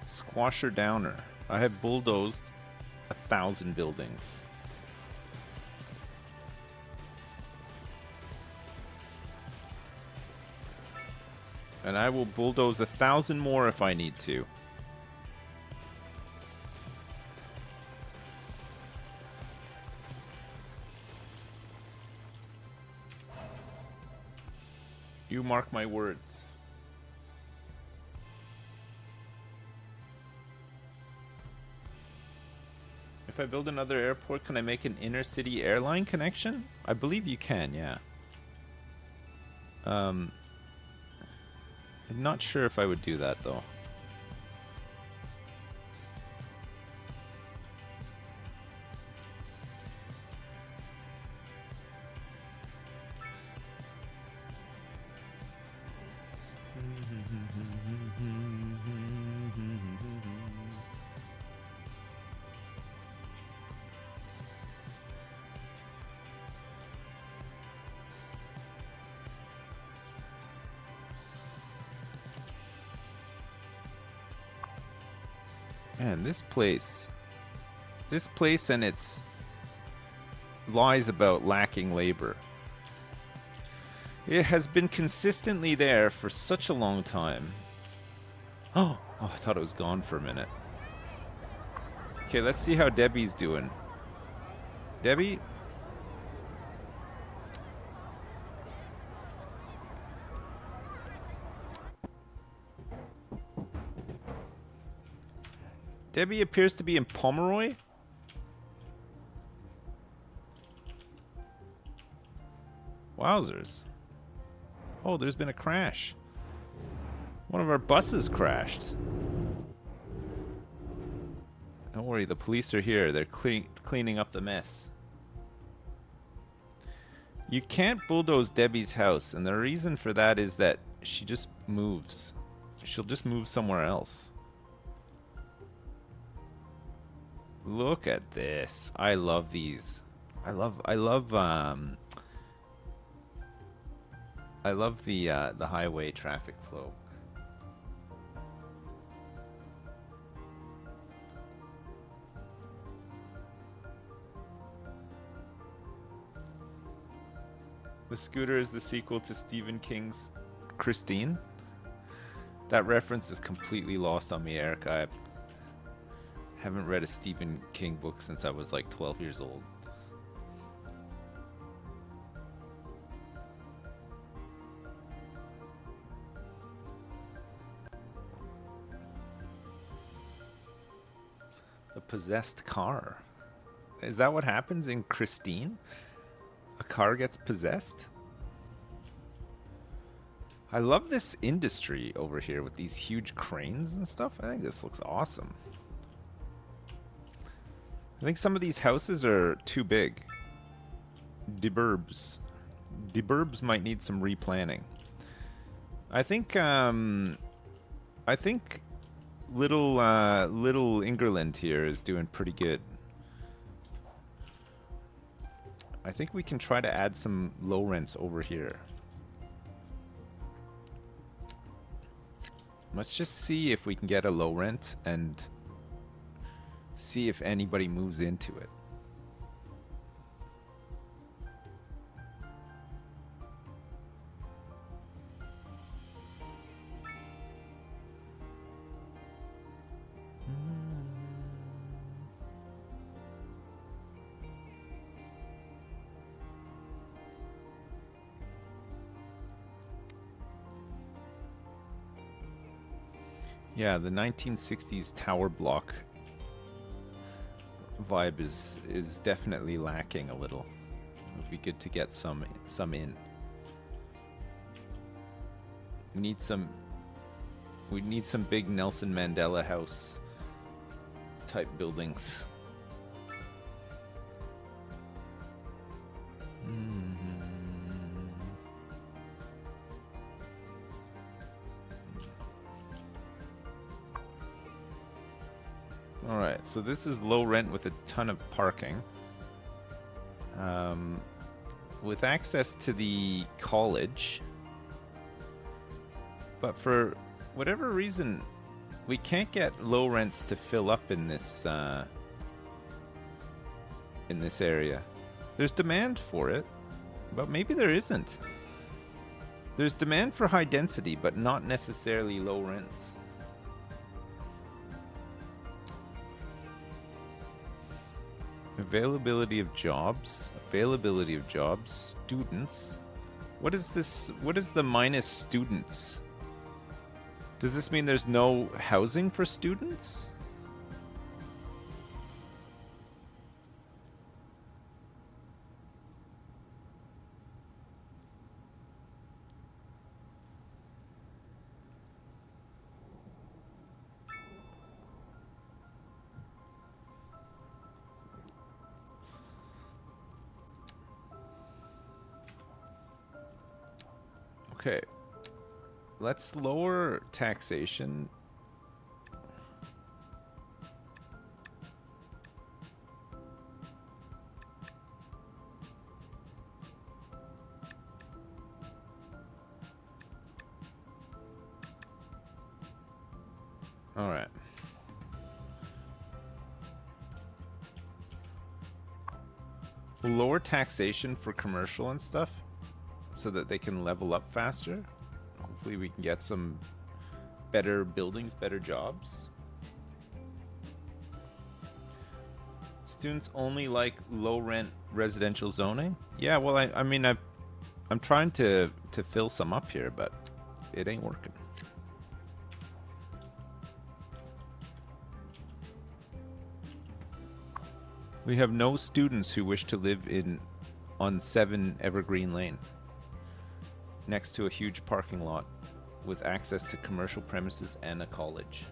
Squasher downer. I have bulldozed 1,000 buildings. And I will bulldoze 1,000 more if I need to. You mark my words. If I build another airport, can I make an inner city airline connection? I believe you can, yeah. I'm not sure if I would do that though. Man, this place and its lies about lacking labor. It has been consistently there for such a long time. Oh, I thought it was gone for a minute. Okay, let's see how Debbie's doing. Debbie? Debbie appears to be in Pomeroy? Wowzers. Oh, there's been a crash. One of our buses crashed. Don't worry, the police are here. They're cleaning up the mess. You can't bulldoze Debbie's house, and the reason for that is that she just moves. She'll just move somewhere else. Look at this. I love these. I love the highway traffic flow. The scooter is the sequel to Stephen King's Christine. That reference is completely lost on me, Eric. I haven't read a Stephen King book since I was like 12 years old. The possessed car. Is that what happens in Christine? A car gets possessed? I love this industry over here with these huge cranes and stuff. I think this looks awesome. I think some of these houses are too big. Deburbs. Deburbs might need some replanning. I think little England here is doing pretty good. I think we can try to add some low rents over here. Let's just see if we can get a low rent and see if anybody moves into it. Yeah, the 1960s tower block vibe is definitely lacking a little. It would be good to get some in. We need some big Nelson Mandela house type buildings. Alright, so this is low rent with a ton of parking. With access to the college. But for whatever reason, we can't get low rents to fill up in this area. There's demand for it, but maybe there isn't. There's demand for high density, but not necessarily low rents. Availability of jobs, students. What is this? What is the minus students? Does this mean there's no housing for students? Okay, let's lower taxation. All right. We'll lower taxation for commercial and stuff so that they can level up faster. Hopefully we can get some better buildings, better jobs. Students only like low rent residential zoning. Yeah, well, I mean, I'm trying to fill some up here, but it ain't working. We have no students who wish to live on 7 Evergreen Lane, next to a huge parking lot with access to commercial premises and a college.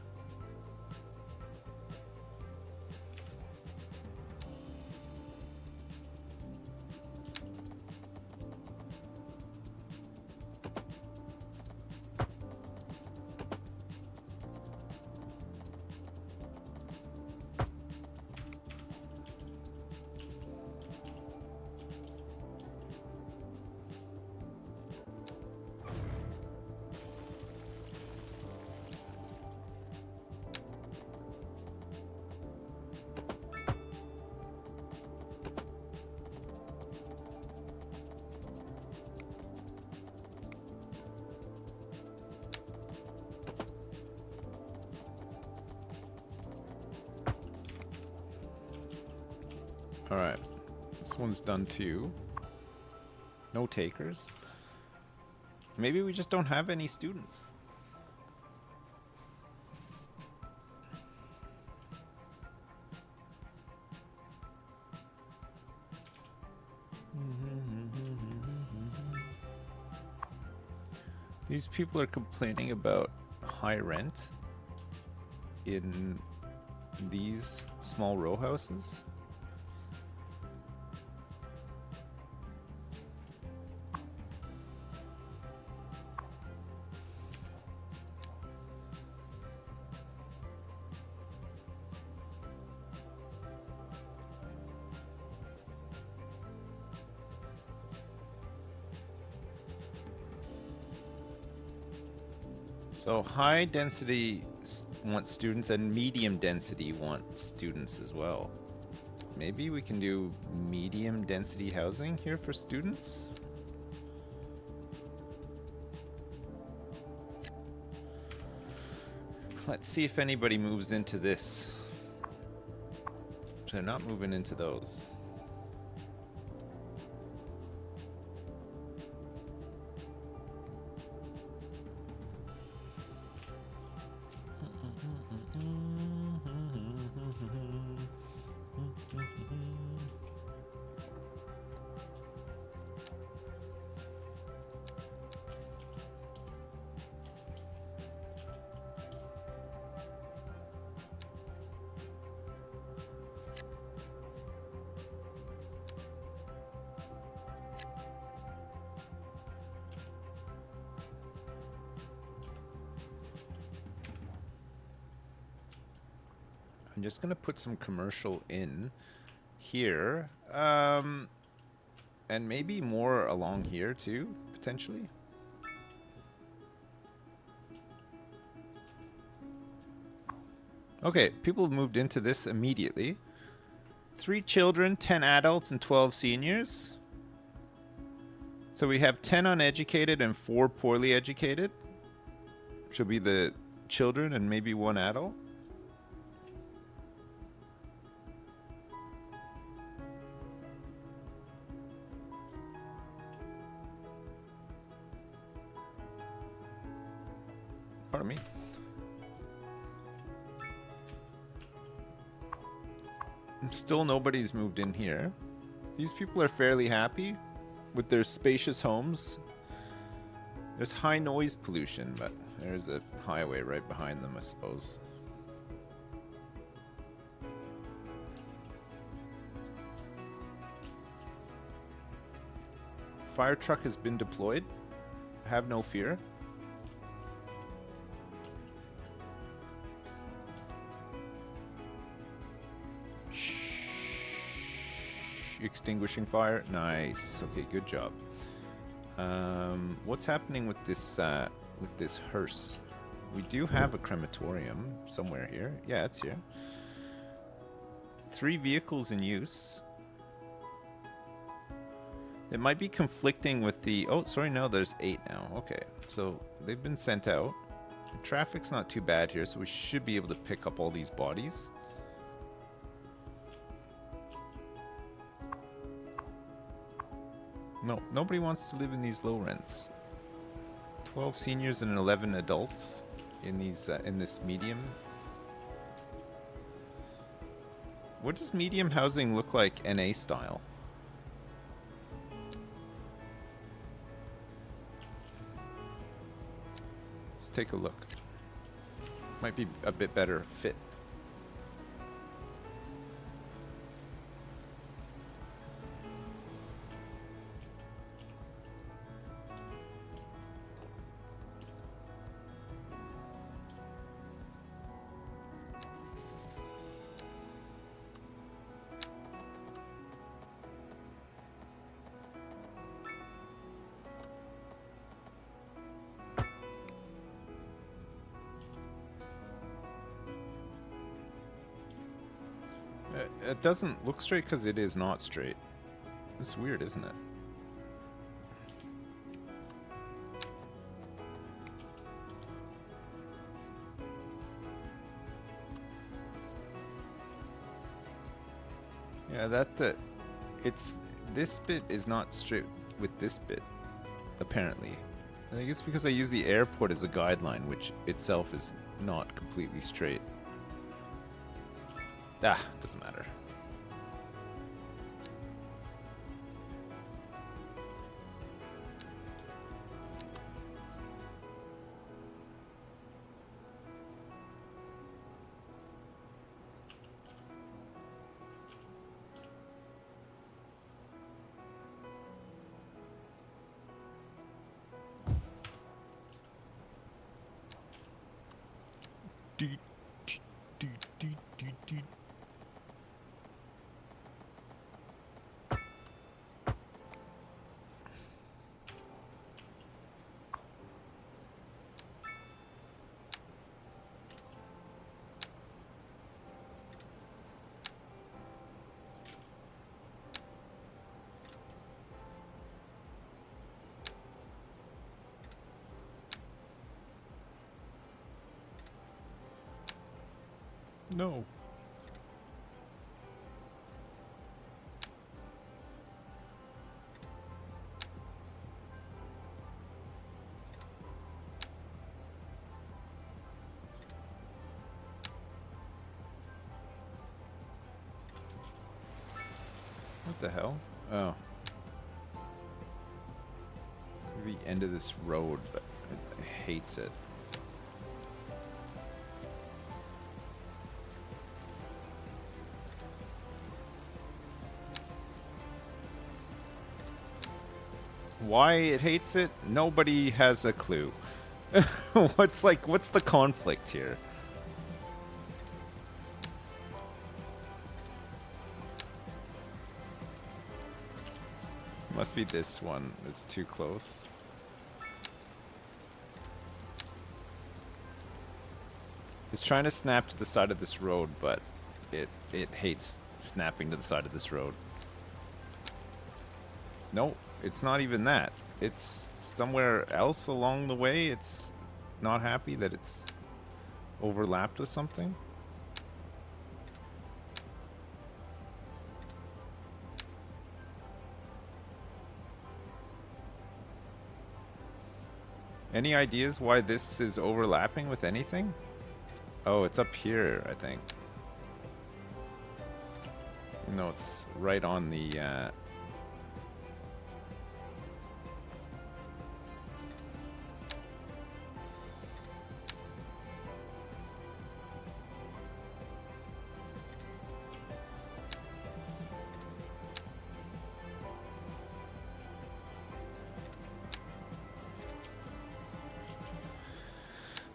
Alright, this one's done too. No takers. Maybe we just don't have any students. These people are complaining about high rent in these small row houses. So high density want students and medium density want students as well. Maybe we can do medium density housing here for students. Let's see if anybody moves into this. They're not moving into those. I'm just gonna put some commercial in here, and maybe more along here too, potentially. Okay, people moved into this immediately. 3 children, 10 adults, and 12 seniors. So we have 10 uneducated and 4 poorly educated. Should be the children and maybe 1 adult. Pardon me. Still nobody's moved in here. These people are fairly happy with their spacious homes. There's high noise pollution, but there's a highway right behind them, I suppose. Fire truck has been deployed. Have no fear. Extinguishing fire. Nice. Okay, good job. What's happening with this hearse? We do have a crematorium somewhere here. Yeah, it's here. 3 vehicles in use. It might be conflicting with the... Oh, sorry, no, there's 8 now. Okay, so they've been sent out. Traffic's not too bad here, so we should be able to pick up all these bodies. No, nobody wants to live in these low rents. 12 seniors and 11 adults in these in this medium. What does medium housing look like NA style? Let's take a look. Might be a bit better fit. It doesn't look straight because it is not straight. It's weird, isn't it? Yeah, it's this bit is not straight with this bit, apparently. I think it's because I use the airport as a guideline, which itself is not completely straight. Ah, doesn't matter. No. What the hell? Oh. To the end of this road, but it hates it. Why it hates it? Nobody has a clue. What's the conflict here? Must be this one that's too close. It's trying to snap to the side of this road, but it hates snapping to the side of this road. Nope. It's not even that. It's somewhere else along the way. It's not happy that it's overlapped with something. Any ideas why this is overlapping with anything? Oh, it's up here, I think. No, it's right on the...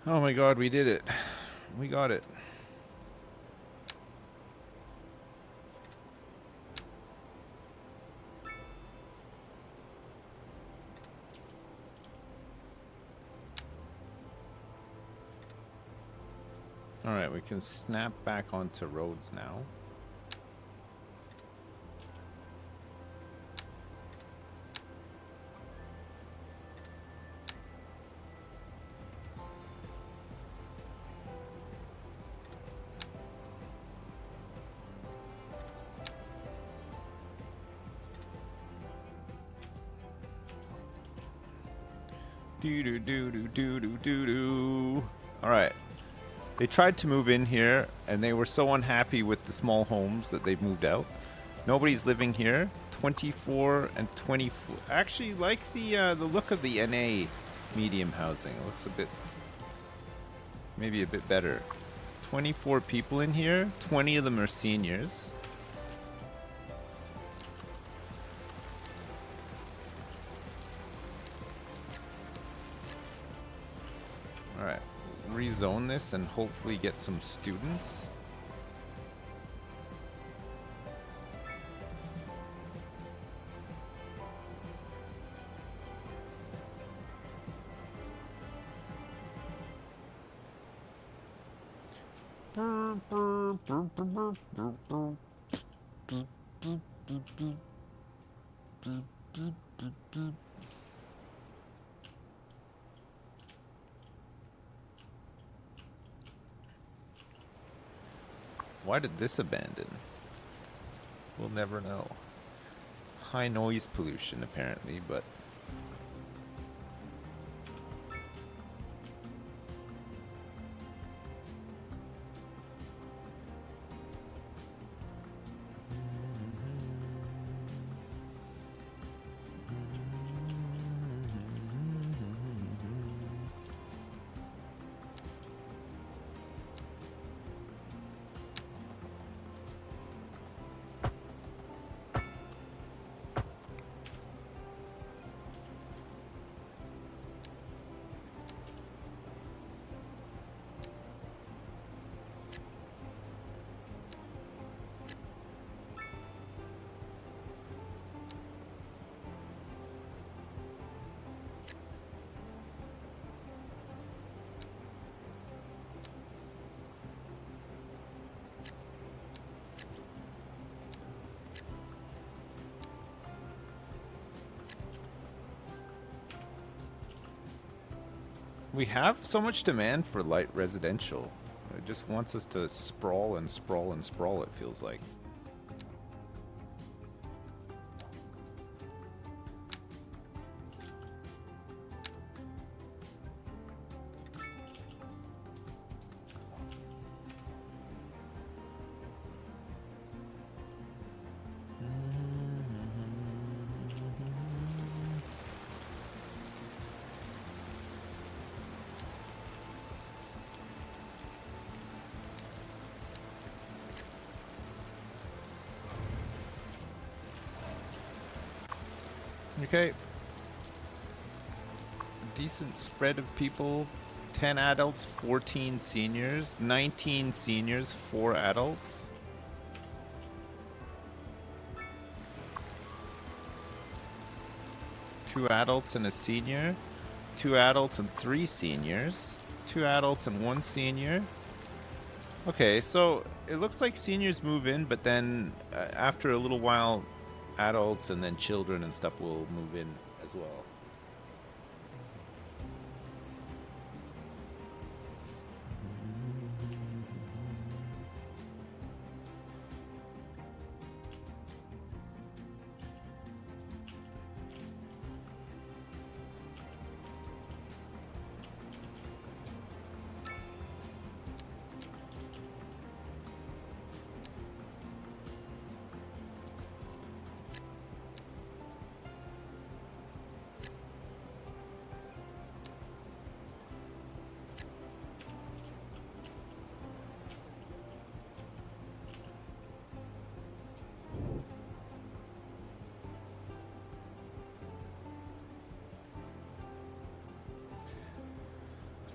Oh my god, we did it. We got it. Alright, we can snap back onto roads now. Do do do do do do do do. All right. They tried to move in here, and they were so unhappy with the small homes that they've moved out. Nobody's living here. 24 and 24. Actually, like the look of the NA medium housing. It looks a bit, maybe a bit better. 24 people in here. 20 of them are seniors. All right. Rezone this and hopefully get some students. Why did this abandon? We'll never know. High noise pollution, apparently, but... We have so much demand for light residential. It just wants us to sprawl and sprawl and sprawl, it feels like. Okay. Decent spread of people. 10 adults, 14 seniors. 19 seniors, 4 adults. Two adults and a senior. 2 adults and 3 seniors. 2 adults and 1 senior. Okay, so it looks like seniors move in, but then after a little while, adults and then children and stuff will move in as well.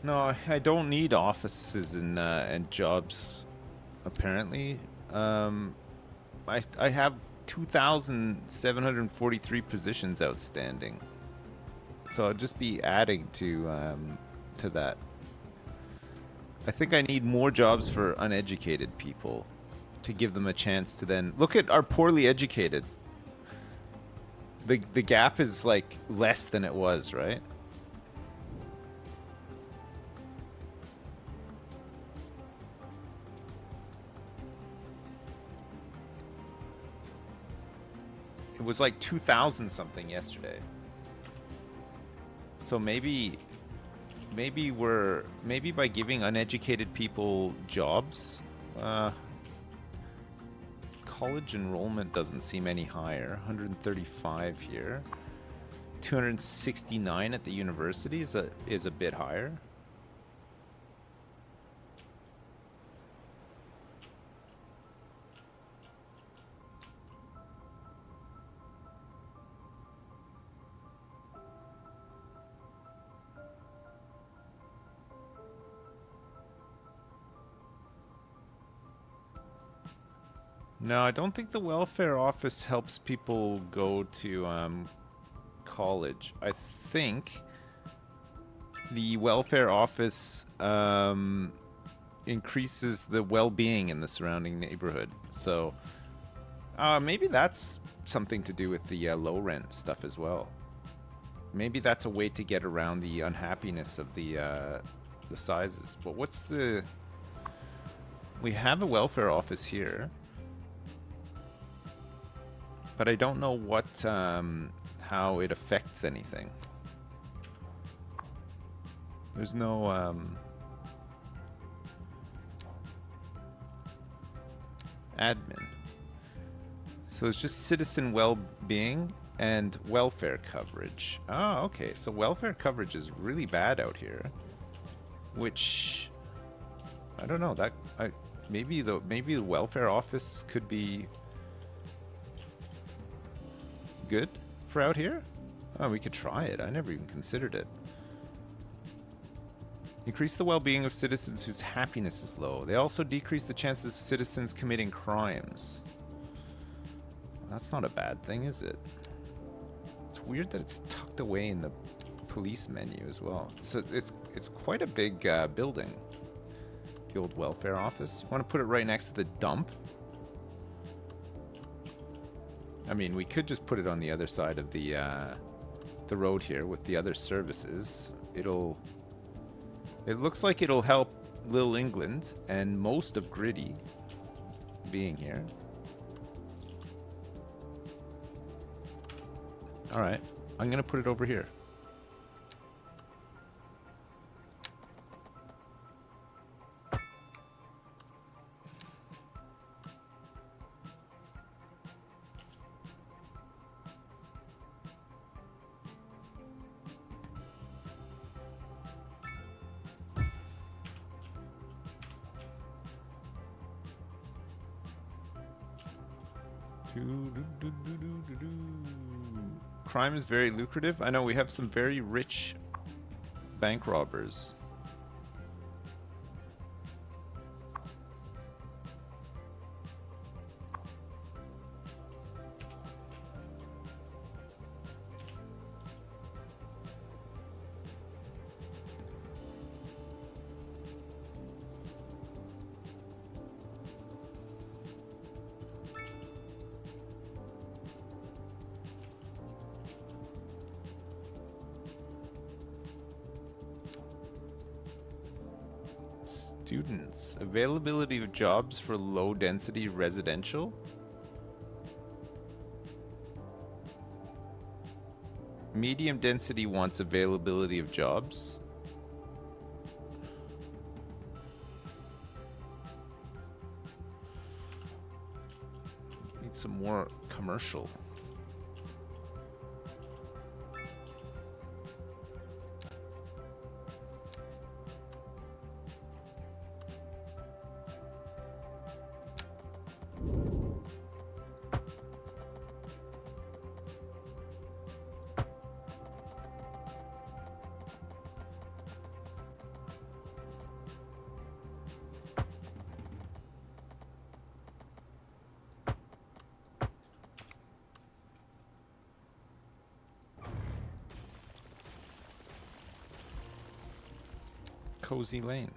No, I don't need offices and jobs. Apparently, I have 2,743 positions outstanding, so I'll just be adding to that. I think I need more jobs for uneducated people to give them a chance to then look at our poorly educated. The gap is like less than it was, right? It was like 2,000 something yesterday. So maybe by giving uneducated people jobs, college enrollment doesn't seem any higher. 135 here. 269 at the university is a bit higher. No, I don't think the welfare office helps people go to college. I think the welfare office increases the well-being in the surrounding neighborhood. So maybe that's something to do with the low rent stuff as well. Maybe that's a way to get around the unhappiness of the sizes. But what's the... We have a welfare office here. But I don't know what, how it affects anything. There's no, admin. So it's just citizen well-being and welfare coverage. Oh, okay. So welfare coverage is really bad out here. Which, I don't know. Maybe the welfare office could be good for out here? Oh, we could try it. I never even considered it. Increase the well-being of citizens whose happiness is low. They also decrease the chances of citizens committing crimes. That's not a bad thing, is it? It's weird that it's tucked away in the police menu as well. So it's quite a big building. The old welfare office. You want to put it right next to the dump? I mean, we could just put it on the other side of the road here with the other services. It looks like it'll help Little England and most of Gritty being here. All right, I'm gonna put it over here. Crime is very lucrative. I know we have some very rich bank robbers. Students. Availability of jobs for low density residential. Medium density wants availability of jobs. Need some more commercial. Cozy Lane.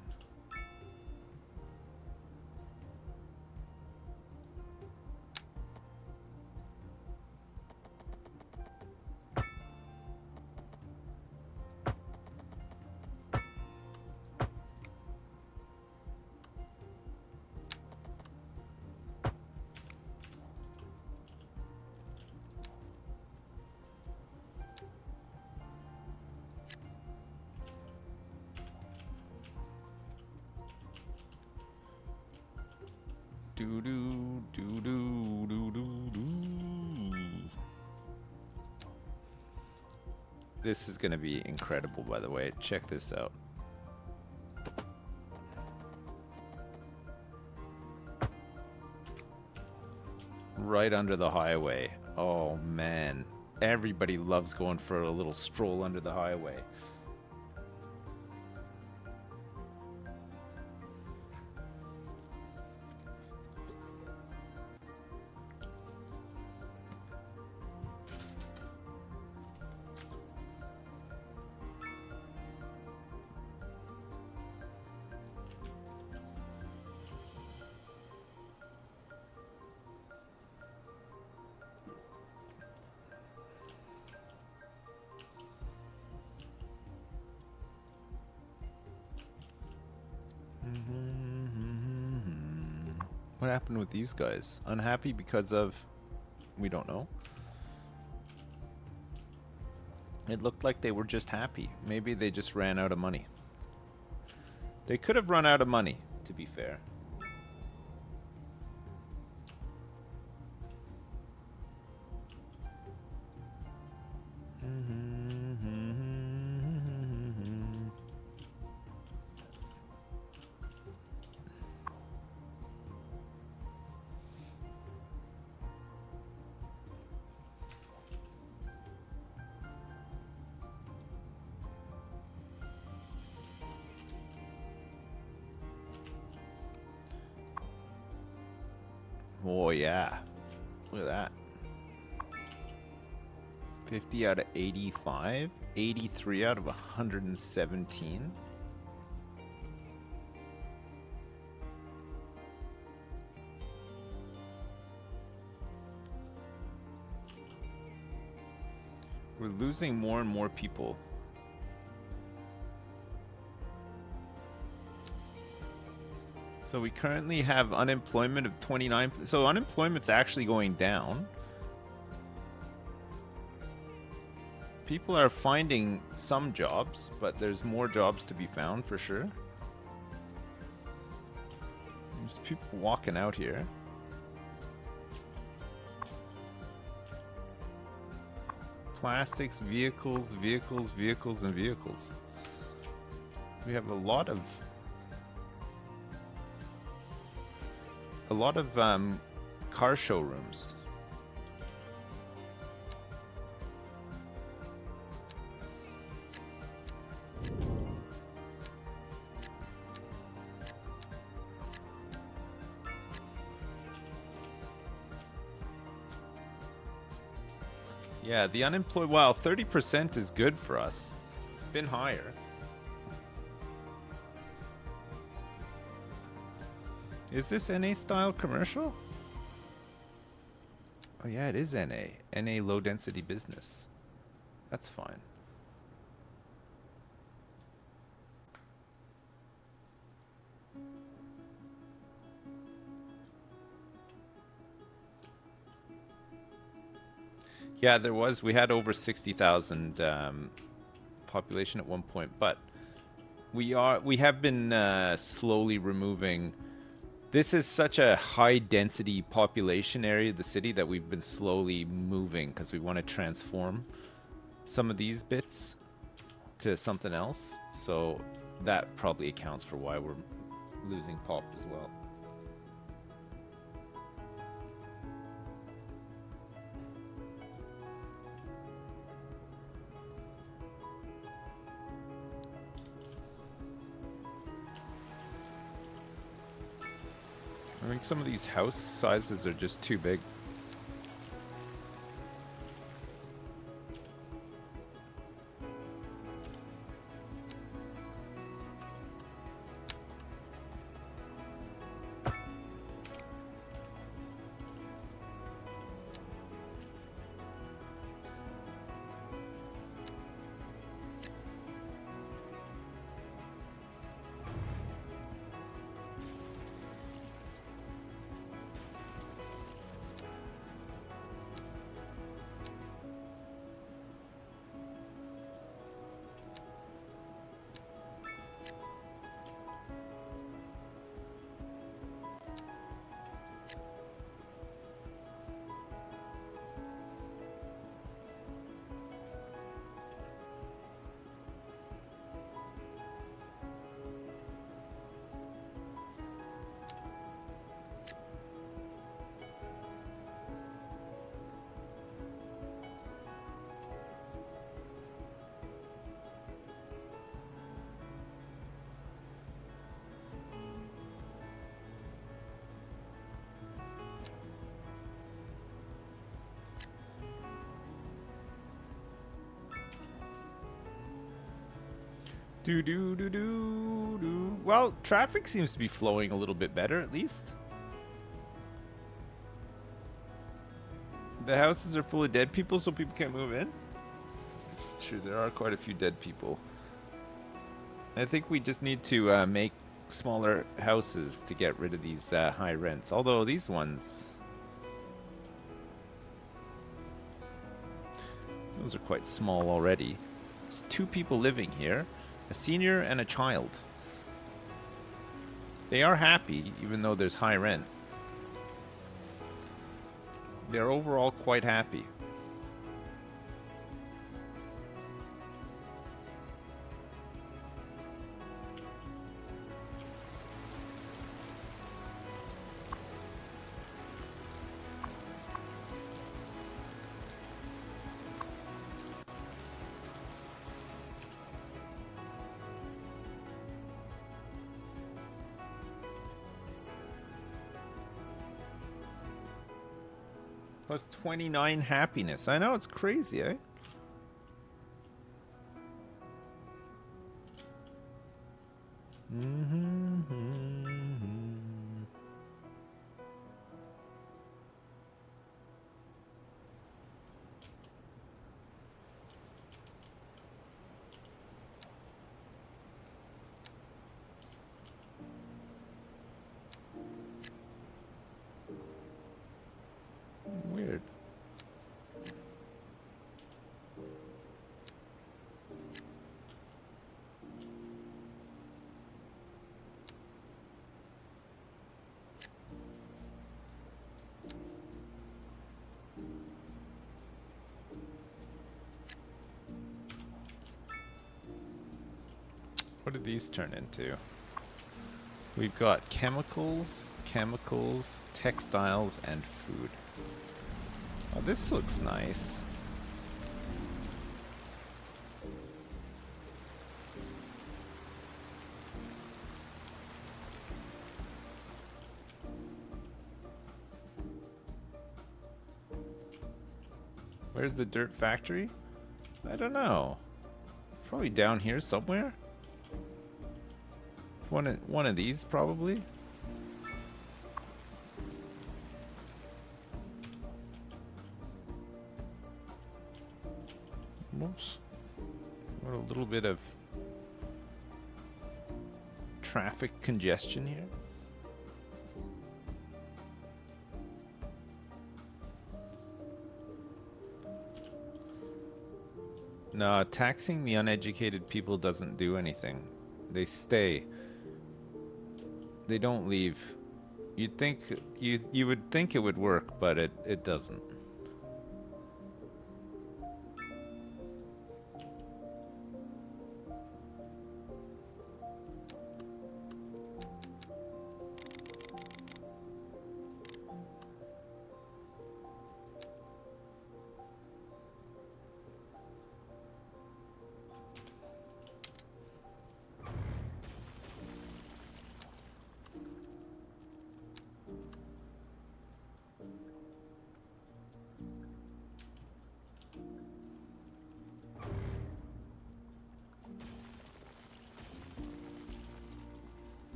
Do do do do do do do. This is gonna be incredible, by the way. Check this out. Right under the highway. Oh man. Everybody loves going for a little stroll under the highway. What happened with these guys? Unhappy because of... we don't know. It looked like they were just happy. Maybe they just ran out of money. They could have run out of money, to be fair. Oh yeah, look at that. 50 out of 85, 83 out of 117. We're losing more and more people. So we currently have unemployment of 29. So unemployment's actually going down. People are finding some jobs, but there's more jobs to be found for sure. There's people walking out here. Plastics, vehicles, vehicles, vehicles, and vehicles. We have a lot of car showrooms. Yeah, the unemployed, wow, 30% is good for us. It's been higher. Is this NA style commercial? Oh yeah, it is NA. NA low density business. That's fine. Yeah, there was. We had over 60,000 population at one point, but we have been slowly removing. This is such a high density population area of the city that we've been slowly moving because we want to transform some of these bits to something else. So that probably accounts for why we're losing pop as well. I think some of these house sizes are just too big. Do do do do do. Well, traffic seems to be flowing a little bit better, at least. The houses are full of dead people, so people can't move in. It's true, there are quite a few dead people. I think we just need to make smaller houses to get rid of these high rents. Although these ones... those are quite small already. There's 2 people living here. A senior and a child. They are happy, even though there's high rent. They're overall quite happy. Plus 29 happiness. I know, it's crazy, eh? Weird. What did these turn into? We've got chemicals, textiles, and food. Oh, this looks nice. Where's the dirt factory? I don't know. Probably down here somewhere. It's one of these, probably. Whoops. What a little bit of traffic congestion here. No, taxing the uneducated people doesn't do anything. They stay. They don't leave. You'd think you would think it would work, but it doesn't.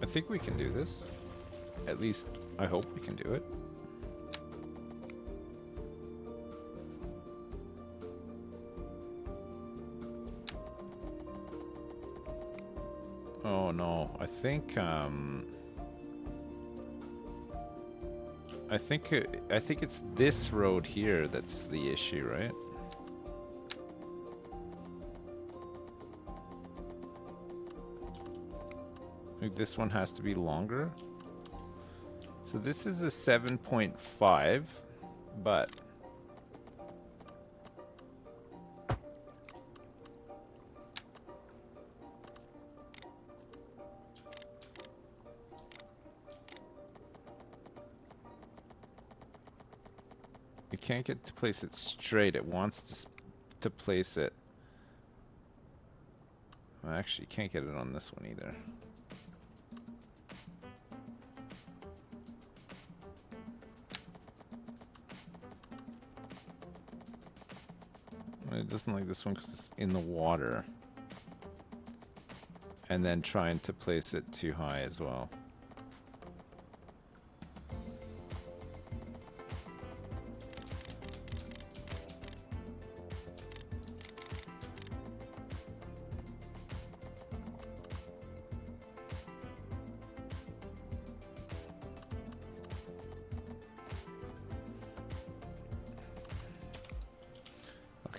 I think we can do this. At least, I hope we can do it. Oh no, I think it's this road here that's the issue, right? Like this one has to be longer. So this is a 7.5, but it can't get to place it straight. It wants to place it. Well, actually, you can't get it on this one either. It doesn't like this one because it's in the water. And then trying to place it too high as well.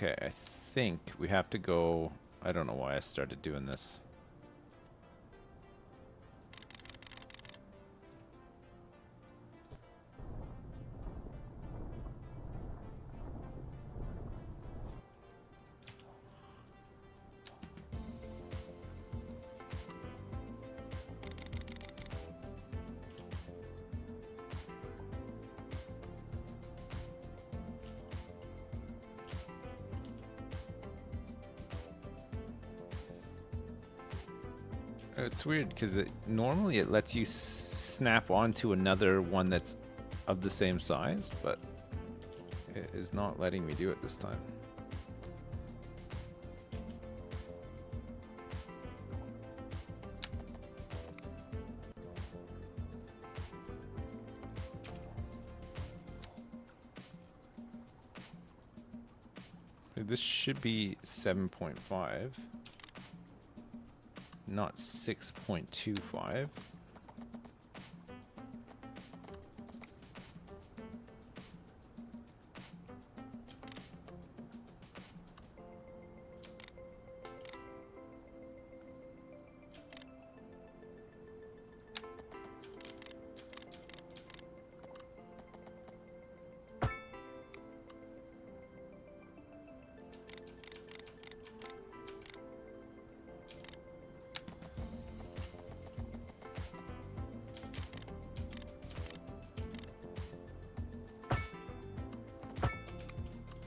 Okay, I think we have to go... I don't know why I started doing this. It's weird because normally it lets you snap onto another one that's of the same size, but it is not letting me do it this time. This should be 7.5. Not 6.25.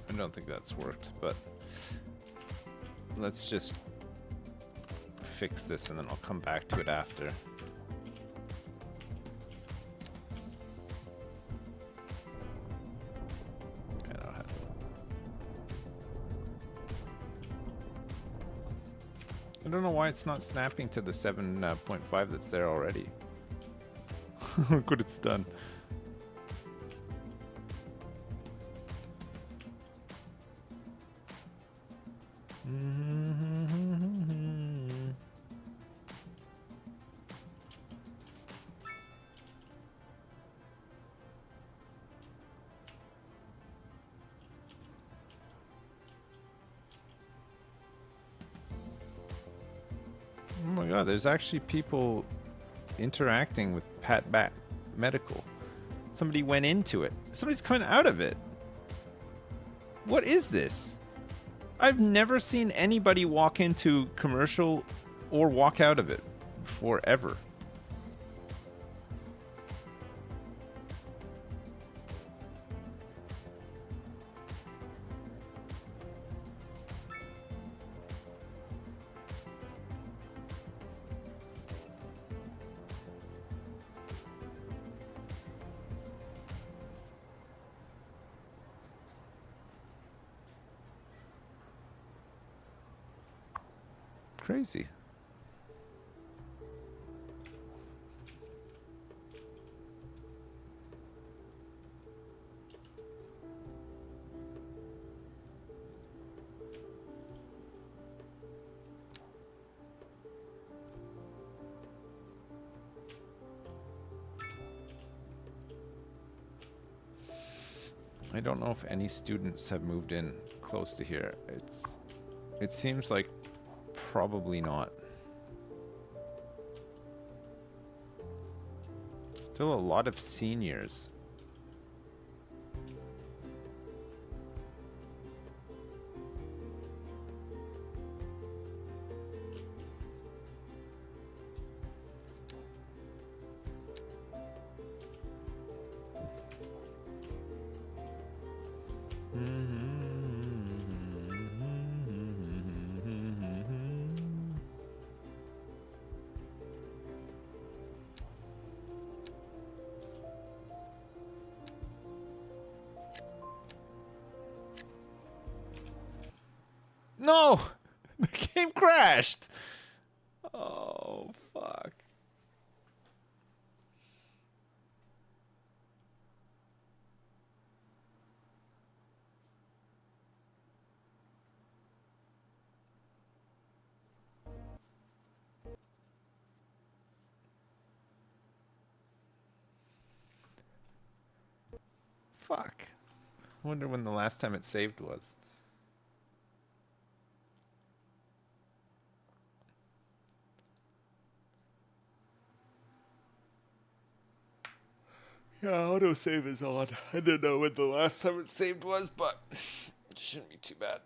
I don't think that's worked, but let's just fix this and then I'll come back to it after. Yeah, no, it hasn't. I don't know why it's not snapping to the 7.5 that's there already. Look what it's done. Oh my god, there's actually people interacting with PEPMCOT Medical. Somebody went into it. Somebody's coming out of it. What is this? I've never seen anybody walk into commercial or walk out of it before, ever. Crazy. I don't know if any students have moved in close to here. It seems like probably not. Still a lot of seniors. No! The game crashed! Oh, fuck. Fuck. I wonder when the last time it saved was. Yeah, autosave is on. I don't know when the last time it saved was, but it shouldn't be too bad.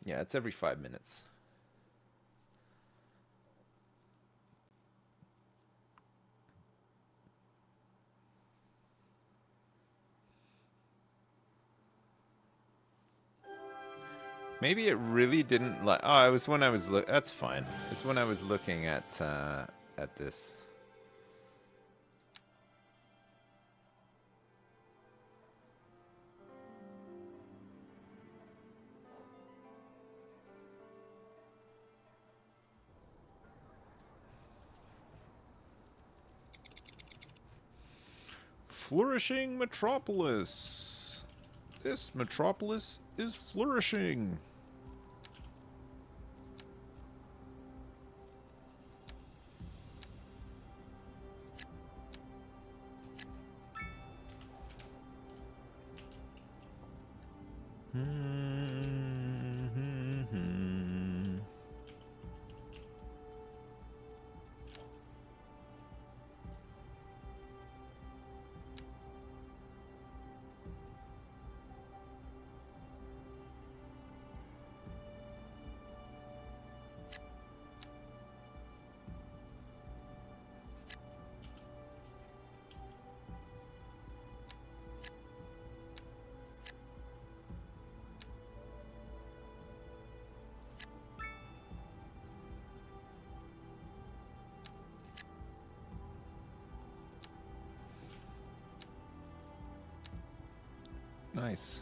Yeah, it's every 5 minutes. Maybe it really didn't like. Oh, it was when I was look. That's fine. It's when I was looking at this. Flourishing metropolis. This metropolis is flourishing. Nice.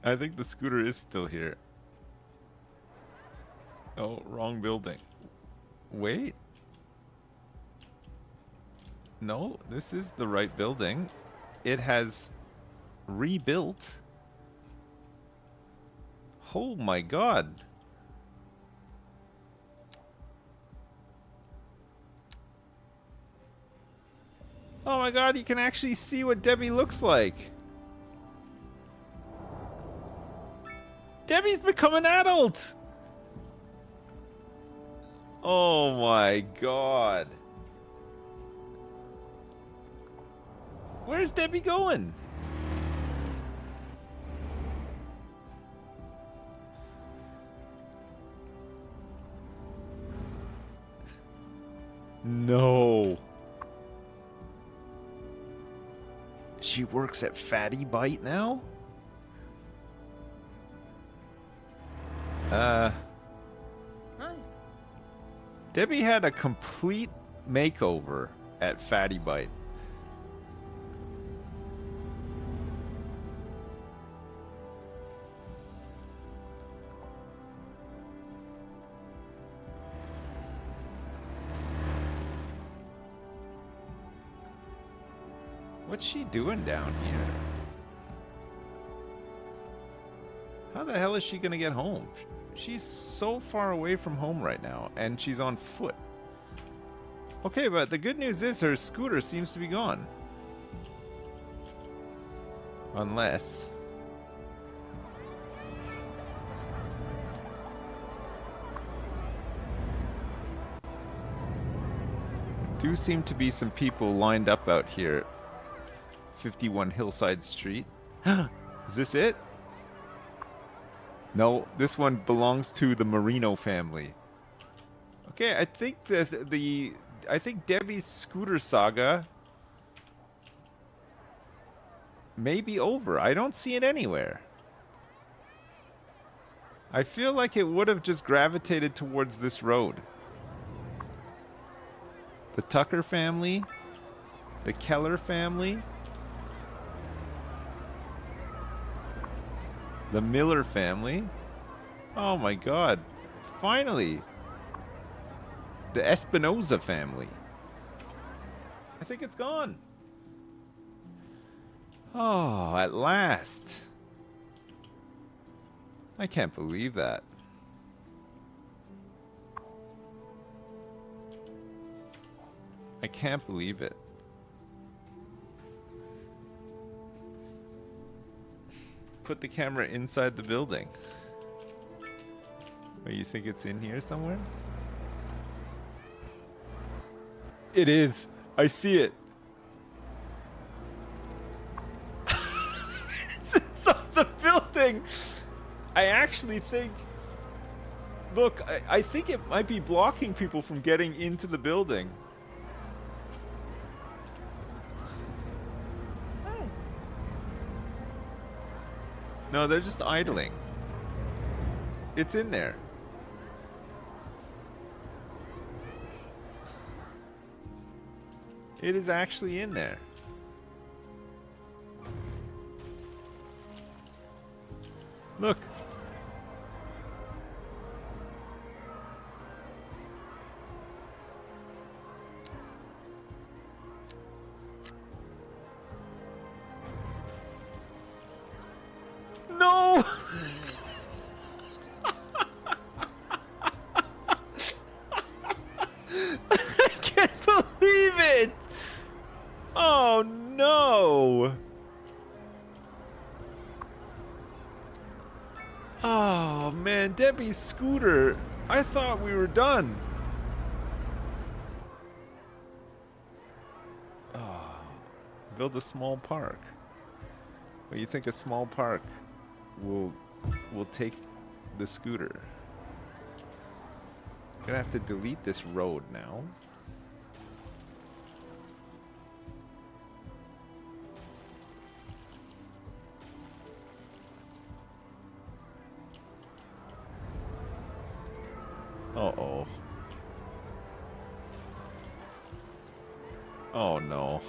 I think the scooter is still here. Oh, wrong building. Wait. No, this is the right building. It has rebuilt. Oh my god. Oh my god, you can actually see what Debbie looks like. Debbie's become an adult! Oh my god. Where's Debbie going? No. She works at Fatty Bite now? Hi. Debbie had a complete makeover at Fatty Bite. What's she doing down here? How the hell is she gonna get home? She's so far away from home right now, and she's on foot. Okay, but the good news is her scooter seems to be gone. Unless... do seem to be some people lined up out here. 51 Hillside Street. Is this it? No, this one belongs to the Marino family. Okay, I think I think Debbie's scooter saga may be over. I don't see it anywhere. I feel like it would have just gravitated towards this road. The Tucker family, the Keller family, the Miller family. Oh my god. Finally. The Espinoza family. I think it's gone. Oh, at last. I can't believe that. I can't believe it. Put the camera inside the building. Oh, you think it's in here somewhere? It is. I see it. It's on the building. I actually think... Look, I think it might be blocking people from getting into the building. No, they're just idling. It's in there. It is actually in there. Look. No! I can't believe it! Oh no! Oh man, Debbie's scooter. I thought we were done. Oh, build a small park. Well, you think a small park will take the scooter? Gonna have to delete this road now. Uh-oh. Oh no.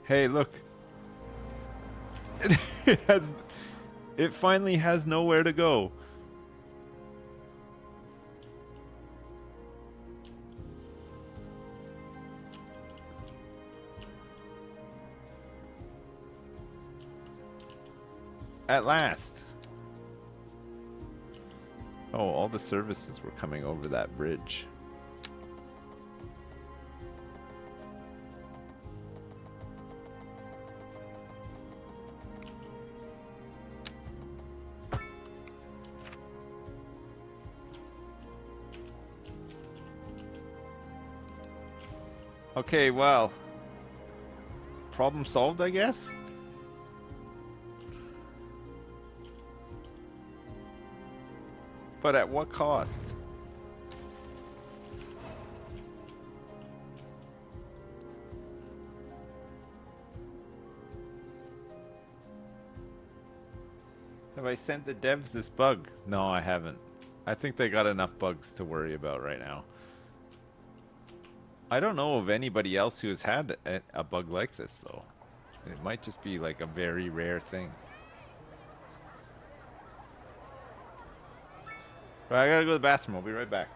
Hey, look. It finally has nowhere to go. At last. Oh, all the services were coming over that bridge. Okay, well, problem solved, I guess? But at what cost? Have I sent the devs this bug? No, I haven't. I think they got enough bugs to worry about right now. I don't know of anybody else who has had a bug like this, though. It might just be like a very rare thing. But I gotta go to the bathroom. I'll be right back.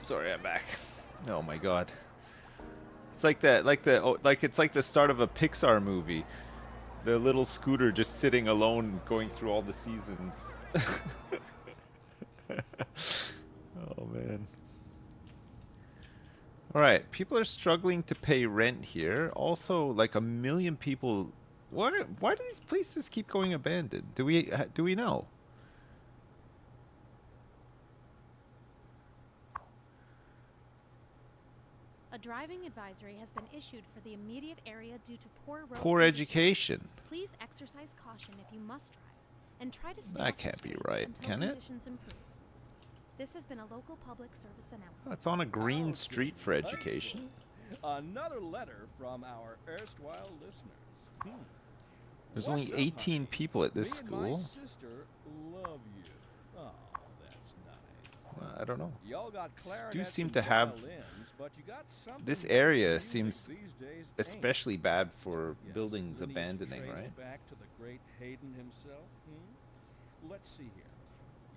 Sorry, I'm back. Oh my god. It's like that, it's like the start of a Pixar movie. The little scooter just sitting alone, going through all the seasons. Oh man. All right, people are struggling to pay rent here. Also, like 1 million people. Why do these places keep going abandoned? Do we know? A driving advisory has been issued for the immediate area due to poor road Poor conditions. education. Please exercise caution if you must drive, and try to stay That off the can't be streets right, until can it? conditions improve. This has been a local public service announcement. It's on a green street for education. Another letter from our erstwhile listeners. There's What's only up, 18 honey? people at this Me and my school. sister love you. Oh, that's nice. I don't know. Y'all got Do clarinets seem and to have violins, but you got something this that area music seems these days ain't. especially bad for Yes, buildings lineage abandoning, traces right? Back to the great Hayden himself. Let's see here.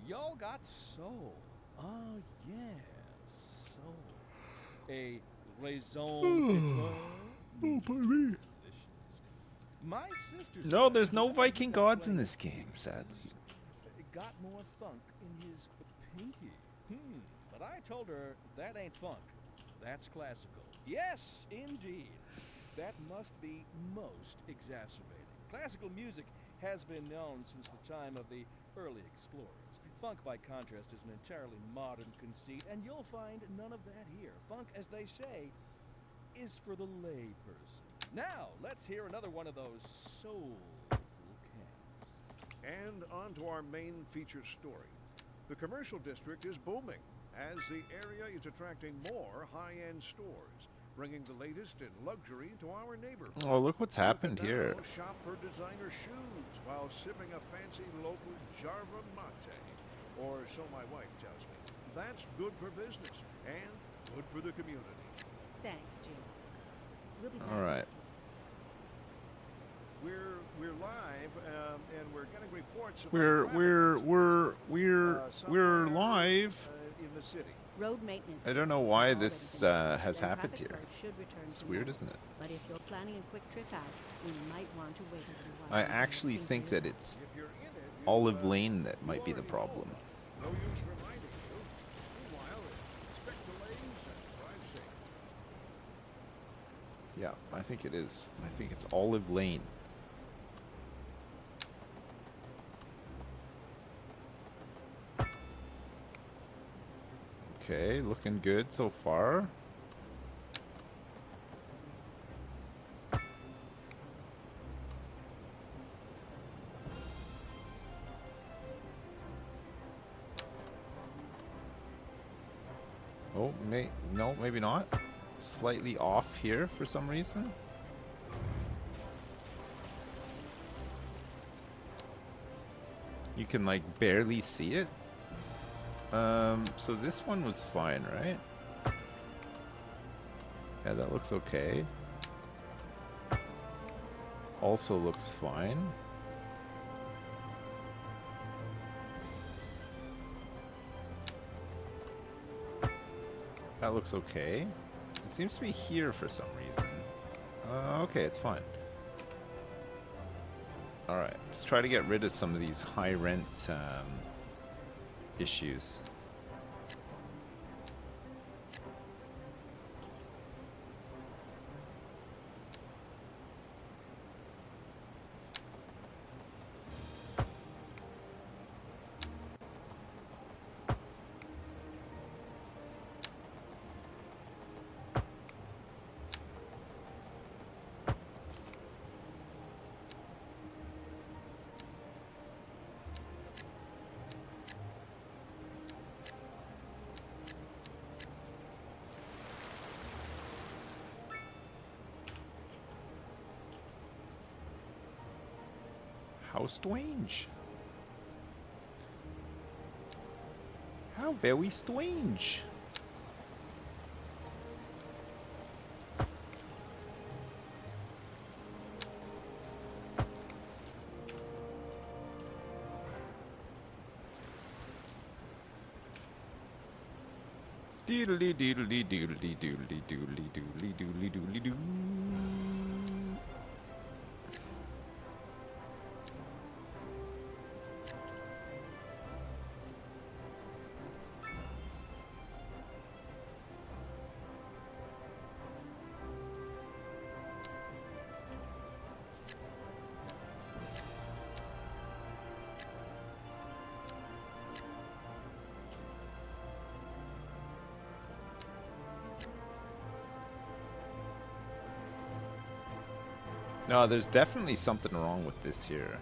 Y'all got soul. Oh yes, soul. A Raison d'etre. Delicious. My sister No, said there's no that Viking he gods in played this game, sadly. got more funk in his pinky. But I told her that ain't funk. That's classical. Yes, indeed. That must be most exacerbating. Classical music has been known since the time of the early explorers. Funk, by contrast, is an entirely modern conceit, and you'll find none of that here. Funk, as they say, is for the lay person. Now, let's hear another one of those soulful cats. And on to our main feature story. The commercial district is booming, as the area is attracting more high-end stores, bringing the latest in luxury to our neighborhood. Oh, look what's You happened can here. now shop for designer shoes while sipping a fancy local Jarva mate. Or so my wife tells me. That's good for business and good for the community. Thanks, Jim. We'll be back. All right. We're live, and we're getting reports about We're somewhere, live. in the city. Road maintenance. I don't know services why have already this, been started, has and happened traffic here. flow should return It's to weird, normal. isn't it? But if you're planning a quick trip out, you might want to wait a little while. I until actually everything think clears that up. it's If you're in it, you, Olive Lane that might be the already know. problem. No use reminding you. Meanwhile, expect delays and drive safe. Yeah, I think it is. I think it's Olive Lane. Okay, looking good so far. Oh, no, maybe not. Slightly off here for some reason. You can like barely see it. So this one was fine, right? Yeah, that looks okay. Also looks fine. That looks okay. It seems to be here for some reason. Okay, it's fine. Alright, let's try to get rid of some of these high rent issues. How strange. How very strange. Doodly doodly doodly doodly doodly doodly doodly doodly doo. No, there's definitely something wrong with this here.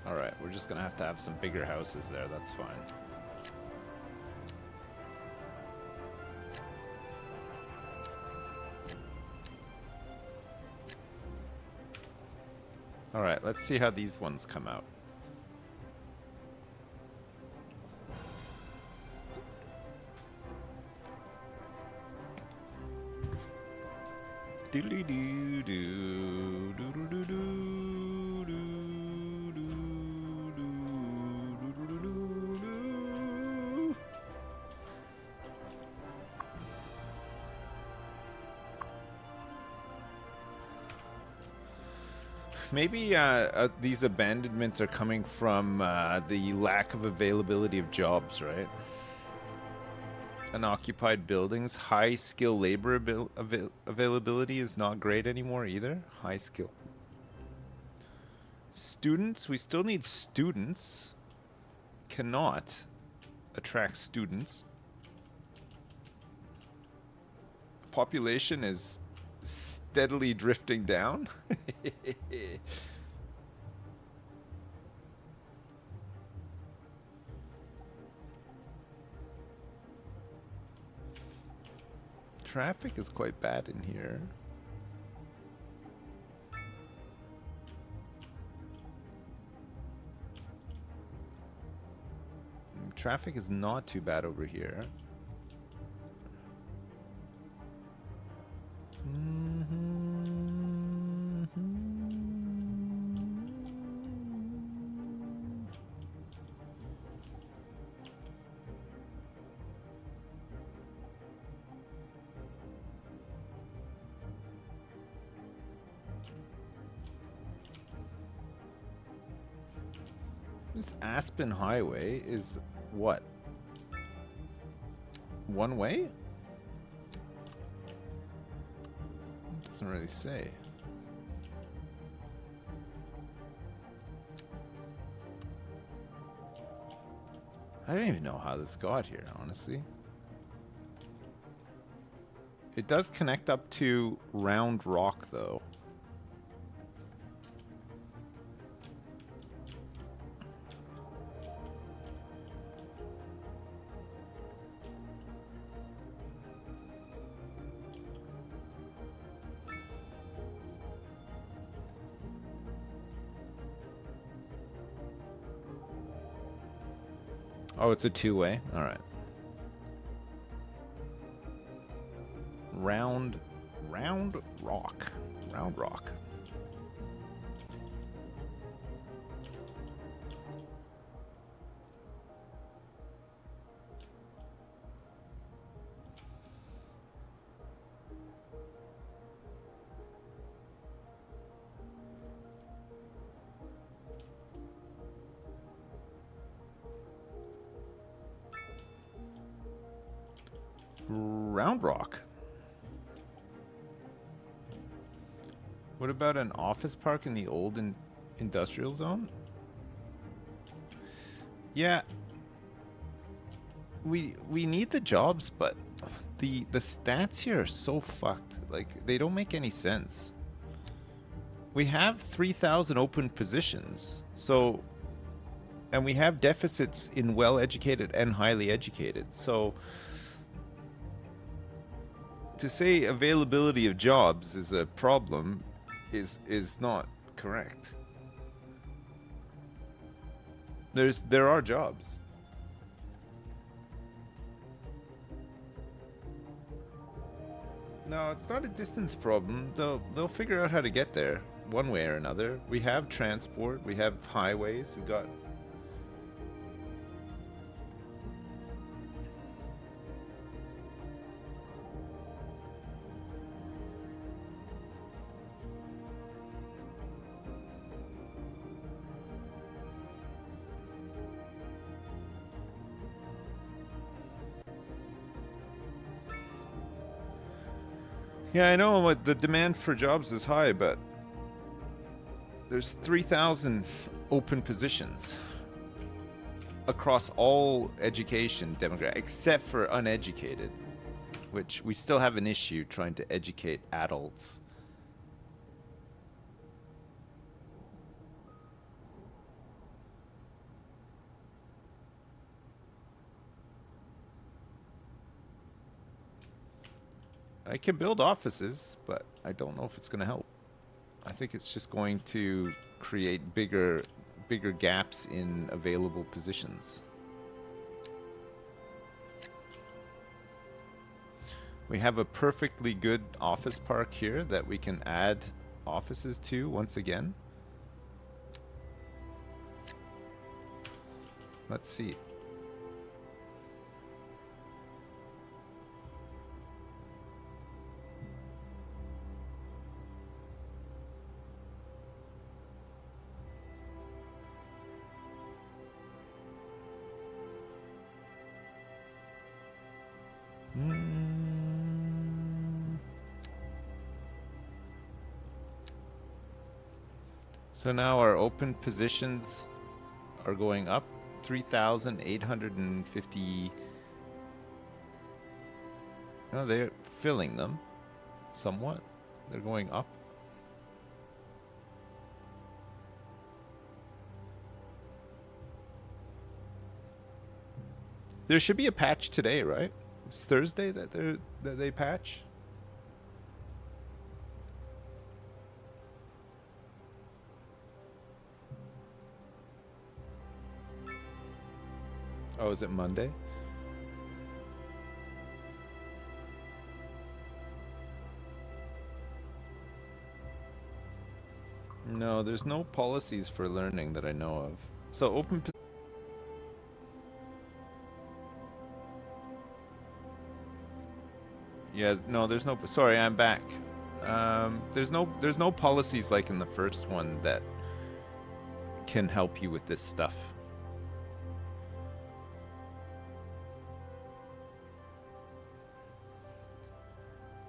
Alright, we're just gonna have to have some bigger houses there, that's fine. Alright, let's see how these ones come out. Doodly doo doo doodle doo doo doo doo doo doo doo. Maybe these abandonments are coming from the lack of availability of jobs, right? Unoccupied buildings, high skill labor availability is not great anymore either. High skill. Students, we still need students. Cannot attract students. Population is steadily drifting down. Traffic is quite bad in here. Traffic is not too bad over here. This Aspen Highway is what? One way? Doesn't really say. I don't even know how this got here, honestly. It does connect up to Round Rock, though. Oh, it's a two-way? Alright. Round Rock. Round Rock. Round Rock. What about an office park in the old industrial zone? Yeah. We need the jobs, but the stats here are so fucked. Like, they don't make any sense. We have 3,000 open positions, so, and we have deficits in well-educated and highly educated, so to say availability of jobs is a problem is not correct. There are jobs. No, it's not a distance problem. They'll figure out how to get there one way or another. We have transport, we have highways, we got Yeah, I know what the demand for jobs is high, but there's 3,000 open positions across all education demographics, except for uneducated, which we still have an issue trying to educate adults. I can build offices, but I don't know if it's going to help. I think it's just going to create bigger gaps in available positions. We have a perfectly good office park here that we can add offices to once again. Let's see. So now our open positions are going up 3,850. No, they're filling them somewhat. They're going up. There should be a patch today, right? It's Thursday that they patch. Oh, is it Monday? No, there's no policies for learning that I know of. So open. Yeah, no, there's no. Sorry, I'm back. There's no policies like in the first one that can help you with this stuff.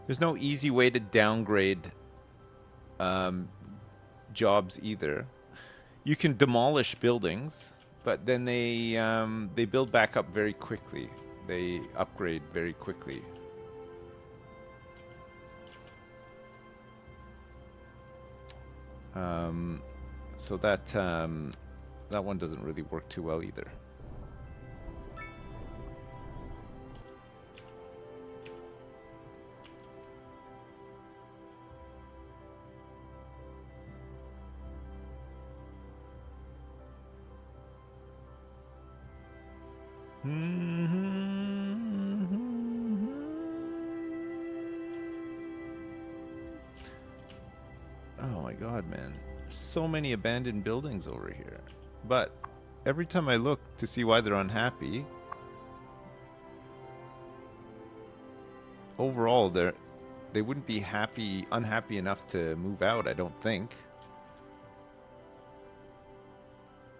There's no easy way to downgrade jobs either. You can demolish buildings, but then they build back up very quickly. They upgrade very quickly. So that one doesn't really work too well either. Oh my god, man. So many abandoned buildings over here. But every time I look to see why they're unhappy, overall they wouldn't be unhappy enough to move out, I don't think.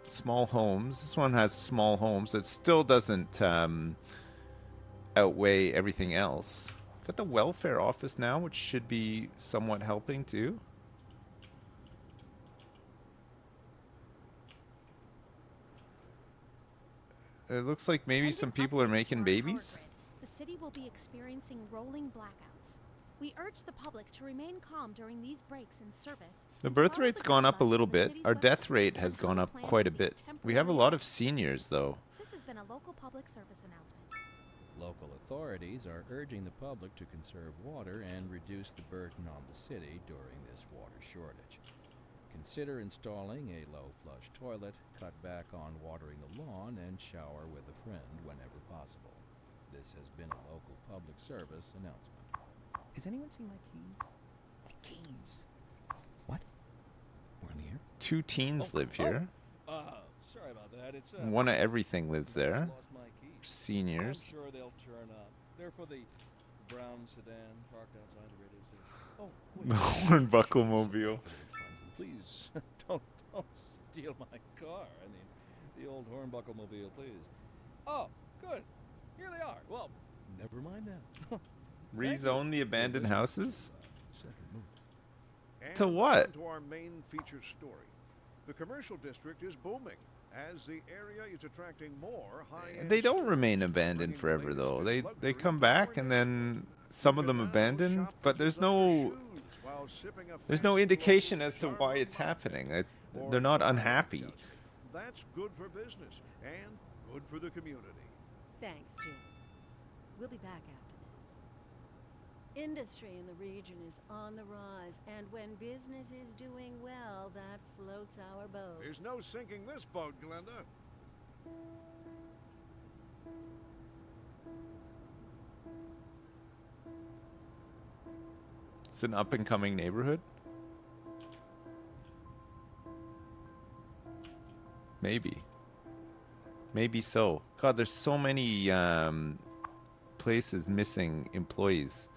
Small homes. This one has small homes. It still doesn't outweigh everything else. Got the welfare office now, which should be somewhat helping too. It looks like maybe some people are making babies. The city will be experiencing rolling blackouts. We urge the public to remain calm during these breaks in service. The birth rate's gone up a little bit. Our death rate has gone up quite a bit. We have a lot of seniors though. This has been a local public service announcement. Local authorities are urging the public to conserve water and reduce the burden on the city during this water shortage. Consider installing a low-flush toilet, cut back on watering the lawn, and shower with a friend whenever possible. This has been a local public service announcement. Has anyone seen my keys? My keys. What? We're in the air? 2 teens live here. Sorry about that. It's One of everything lives there. Lost my keys. Seniors. I'm sure they'll turn up. They're for the brown sedan parked outside the radio station. Oh, wait. The Hornbuckle mobile. Please don't steal my car. I mean, the old Hornbuckle mobile, please. Oh, good. Here they are. Well, never mind then. Rezone the abandoned houses? Second move. And To what? on to our main feature story. The commercial district is booming as the area is attracting more high-end They don't stores, remain abandoned bringing the forever latest though. in They luxury come to back our and neighborhood. then some of them You can now abandoned, shop but for there's designer no shoes while sipping a there's no fancy indication local as to why it's Starbucks happening. or They're not Starbucks unhappy. tells me. That's good for business and good for the community. Thanks, Jim. We'll be back after this. Industry in the region is on the rise, and when business is doing well, that floats our boat. There's no sinking this boat, Glenda. It's an up and coming neighborhood. Maybe. Maybe so. God, there's so many places missing employees.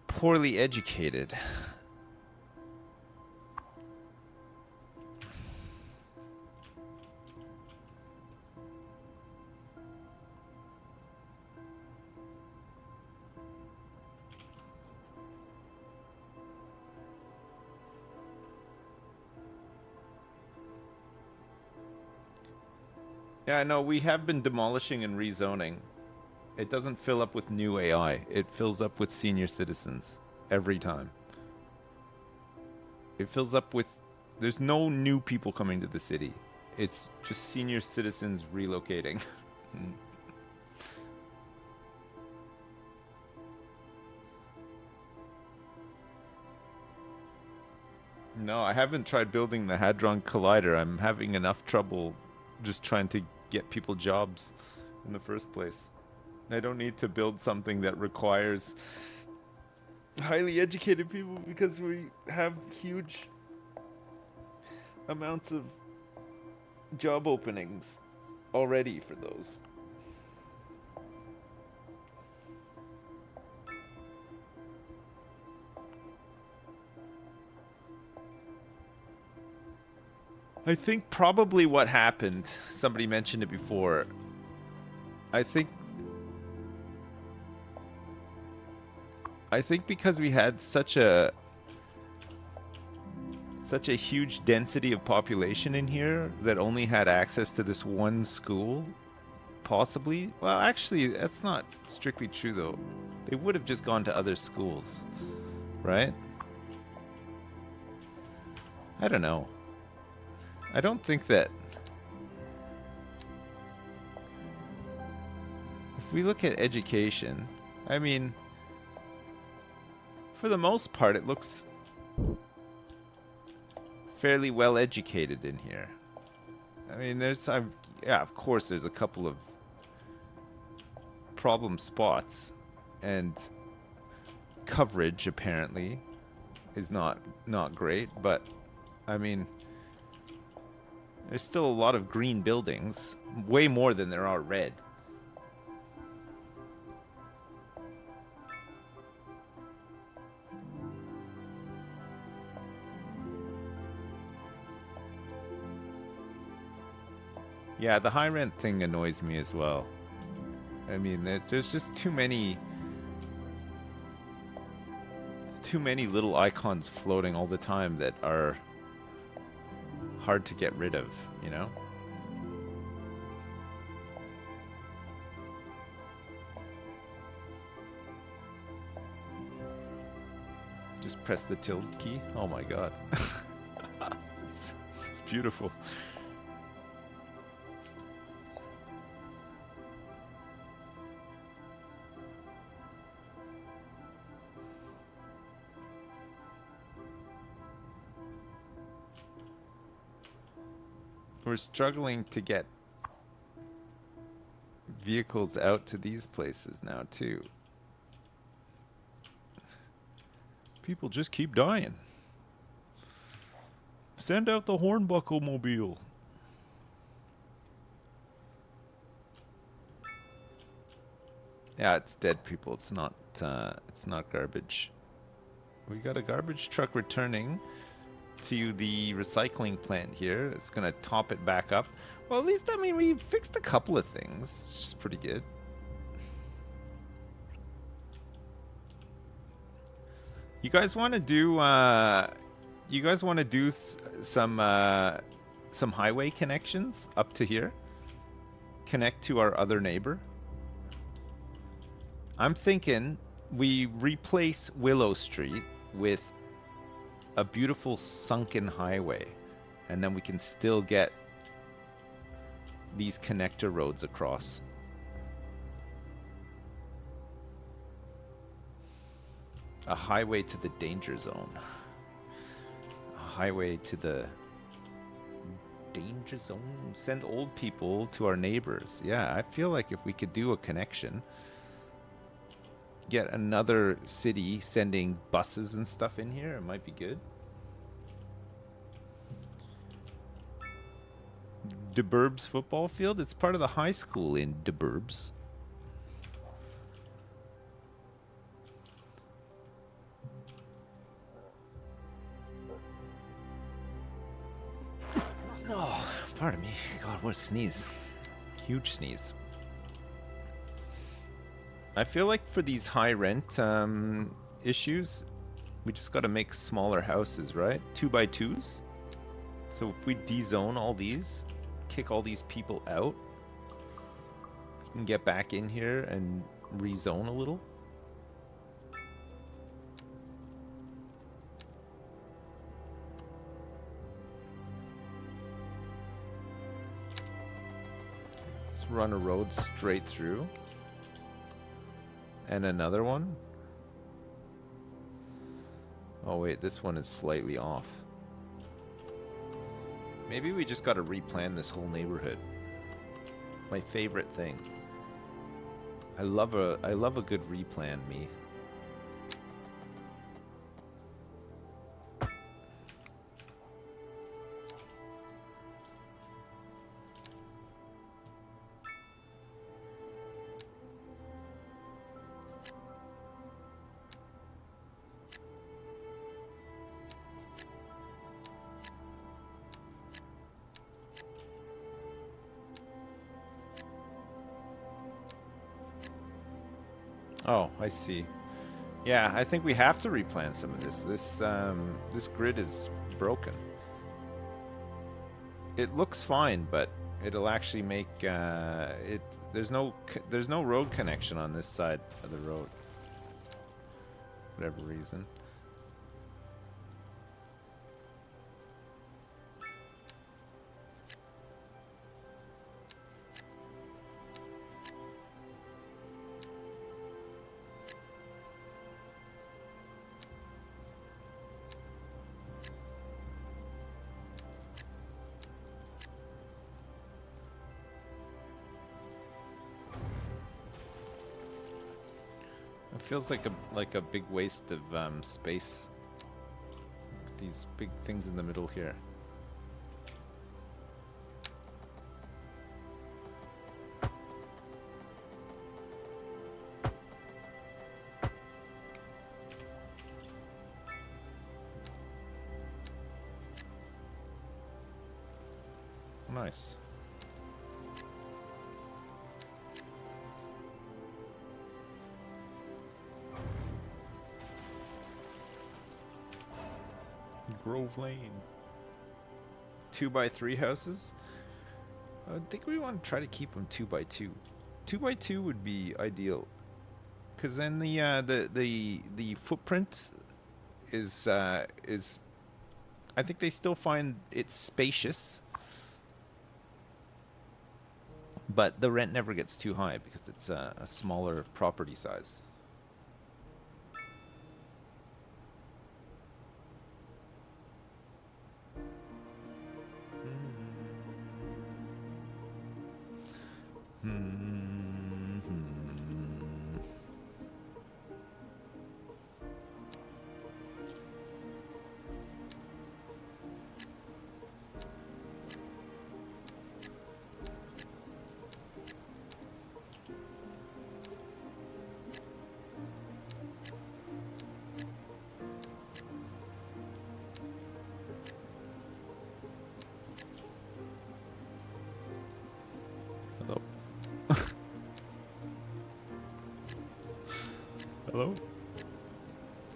Poorly educated. Yeah, no, we have been demolishing and rezoning. It doesn't fill up with new AI. It fills up with senior citizens every time. It fills up with... There's no new people coming to the city. It's just senior citizens relocating. No, I haven't tried building the Hadron Collider. I'm having enough trouble just trying to get people jobs in the first place. I don't need to build something that requires highly educated people because we have huge amounts of job openings already for those. I think probably what happened, somebody mentioned it before, I think because we had such a huge density of population in here that only had access to this one school, possibly. Well, actually, that's not strictly true, though. They would have just gone to other schools, right? I don't know. I don't think that... If we look at education, I mean, for the most part, it looks fairly well educated in here. I mean, there's, yeah, of course, there's a couple of problem spots, and coverage apparently is not great, but I mean, there's still a lot of green buildings, way more than there are red. Yeah, the high rent thing annoys me as well. I mean, there's just too many little icons floating all the time that are hard to get rid of, you know? Just press the tilt key. Oh my god. it's beautiful. We're struggling to get vehicles out to these places now, too. People just keep dying. Send out the Hornbuckle Mobile. Yeah, it's dead, people. It's not garbage. We got a garbage truck returning to the recycling plant here. It's gonna top it back up. Well, at least, I mean, we fixed a couple of things. It's just pretty good. You guys want to do some highway connections up to here? Connect to our other neighbor? I'm thinking we replace Willow Street with a beautiful sunken highway, and then we can still get these connector roads across. A highway to the danger zone. A highway to the danger zone. Send old people to our neighbors. Yeah, I feel like if we could do a connection, get another city sending buses and stuff in here, it might be good. DeBurbs football field. It's part of the high school in DeBurbs. Oh, pardon me. God, what a sneeze. Huge sneeze. I feel like for these high rent issues, we just got to make smaller houses, right? 2x2s. So if we dezone all these, kick all these people out, And get back in here and rezone a little. Just run a road straight through. And another one. Oh wait, this one is slightly off. Maybe we just gotta replan this whole neighborhood. My favorite thing. I love a good replan, me. Oh, I see. Yeah, I think we have to replan some of this. This grid is broken. It looks fine, but it'll actually make it. There's no road connection on this side of the road. Whatever reason. It feels like a big waste of space. With these big things in the middle here. Nice. Grove Lane. 2x3 houses? I think we want to try to keep them 2x2. 2x2 would be ideal, because then the footprint is I think they still find it spacious, but the rent never gets too high because it's a smaller property size. Hello?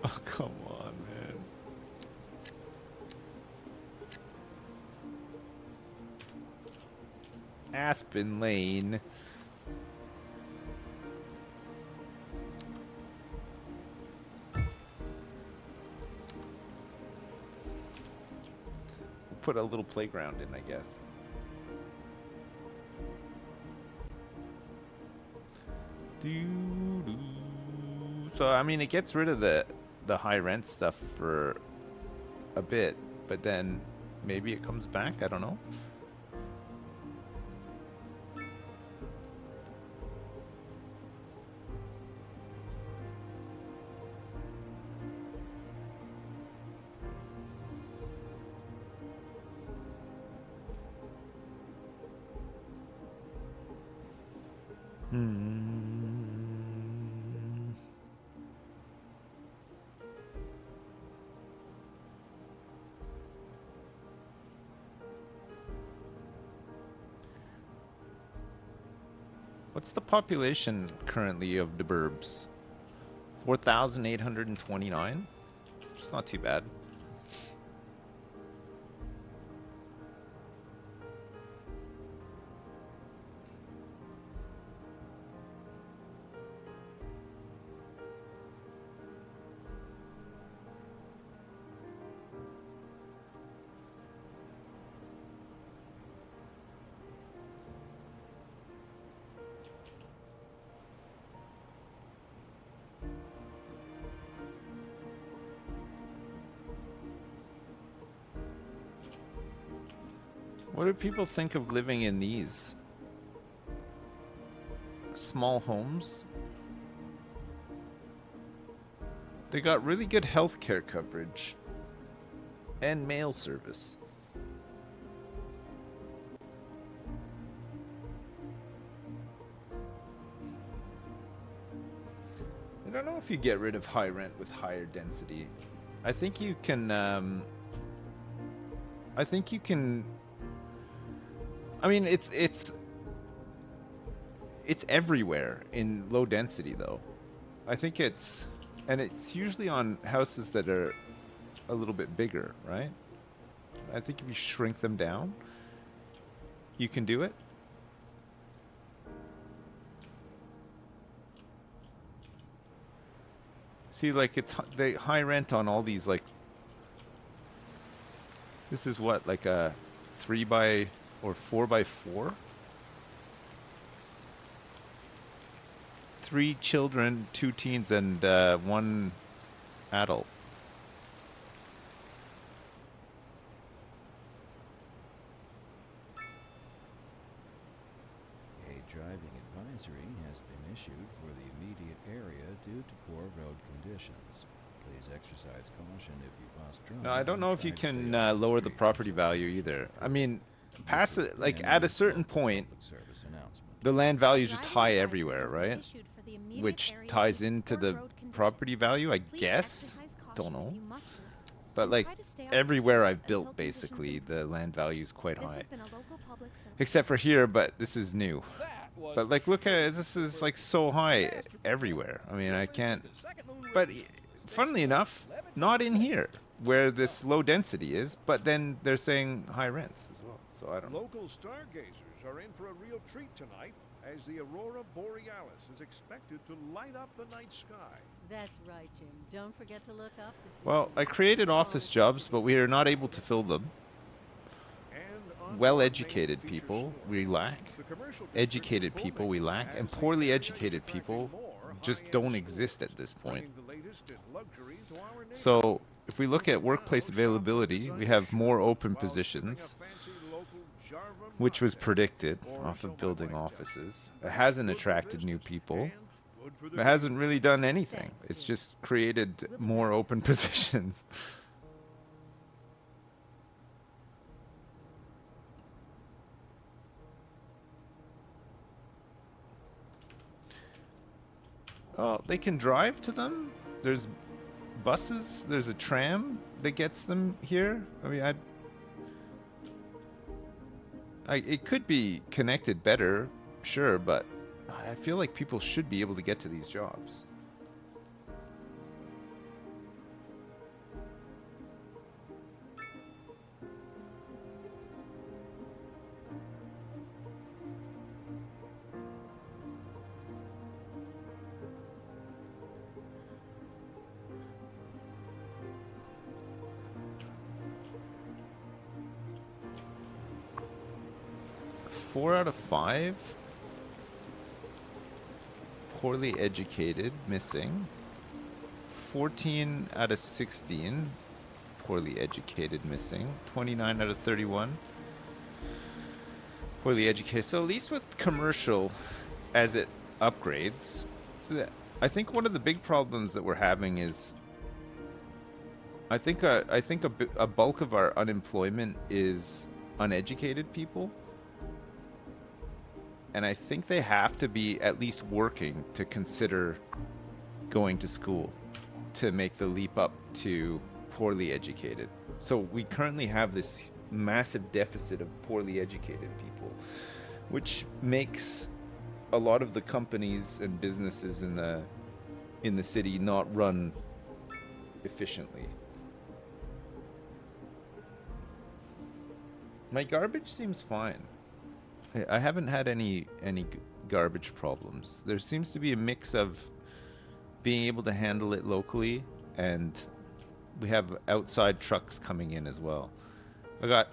Oh, come on, man. Aspen Lane. We'll put a little playground in, I guess. Doo-doo. So, I mean, it gets rid of the high rent stuff for a bit, but then maybe it comes back. I don't know. What's the population currently of the burbs? 4,829? It's not too bad. What do people think of living in these small homes? They got really good healthcare coverage and mail service. I don't know if you get rid of high rent with higher density. I think you can. I think you can. I mean, it's everywhere in low density though. I think it's usually on houses that are a little bit bigger, right? I think if you shrink them down, you can do it. See, like it's the high rent on all these, like this is what, like a 3 by or 4 by 4? 3 children, 2 teens, and 1 adult. A driving advisory has been issued for the immediate area due to poor road conditions. Please exercise caution if you must drive. No, I don't know if you and try to can stay off the lower the streets property until value conditions either. improve. I mean, past This is it, like an at a certain local point, public service announcement. the land value is just Driving high advisory everywhere, has been right? issued for the immediate Which area ties due to into poor the road conditions. property value, I Please guess. exercise caution Don't if know. you must drive, But and like try to stay off the everywhere streets I've until built, conditions basically, improve. the land value is quite This high. has been a local public service. Except for here, but this is new. That was But like, look at it, truly this is super like so high catastrophe. everywhere. I mean, I You're can't. listening to Second Moon But Radio. funnily enough, not in here where this low density is. But then they're saying high rents as well. So I don't know. Local stargazers are in for a real treat tonight as the aurora borealis is expected to light up the night sky. That's right, Jim. Don't forget to look up this Well, I evening. created office jobs, but we are not able to fill them. And on to our Well-educated main feature people story. we lack. The commercial district Educated is people we booming lack, as and the poorly area is educated attracting people more just high-end don't stores, exist at this point. bringing the latest in luxury to our neighborhood. So if we look at Now, workplace shop availability, designer we have more shows open while sipping a positions, fancy local Jarvan which was latte. predicted Or off so of my building wife tells me. offices. It That's hasn't good for attracted new business people. and good for the It hasn't really done anything. Thanks, It's Jim. just created We'll be more back. open positions. Oh, they can drive to them? There's buses, there's a tram that gets them here. I mean, it could be connected better, sure, but I feel like people should be able to get to these jobs. Four out of 5 poorly educated, missing. 14 out of 16 poorly educated, missing. 29 out of 31 poorly educated. So at least with commercial, as it upgrades, I think one of the big problems that we're having is I think a bulk of our unemployment is uneducated people. And I think they have to be at least working to consider going to school to make the leap up to poorly educated. So we currently have this massive deficit of poorly educated people, which makes a lot of the companies and businesses in the city not run efficiently. My garbage seems fine. I haven't had any garbage problems. There seems to be a mix of being able to handle it locally, and we have outside trucks coming in as well. I got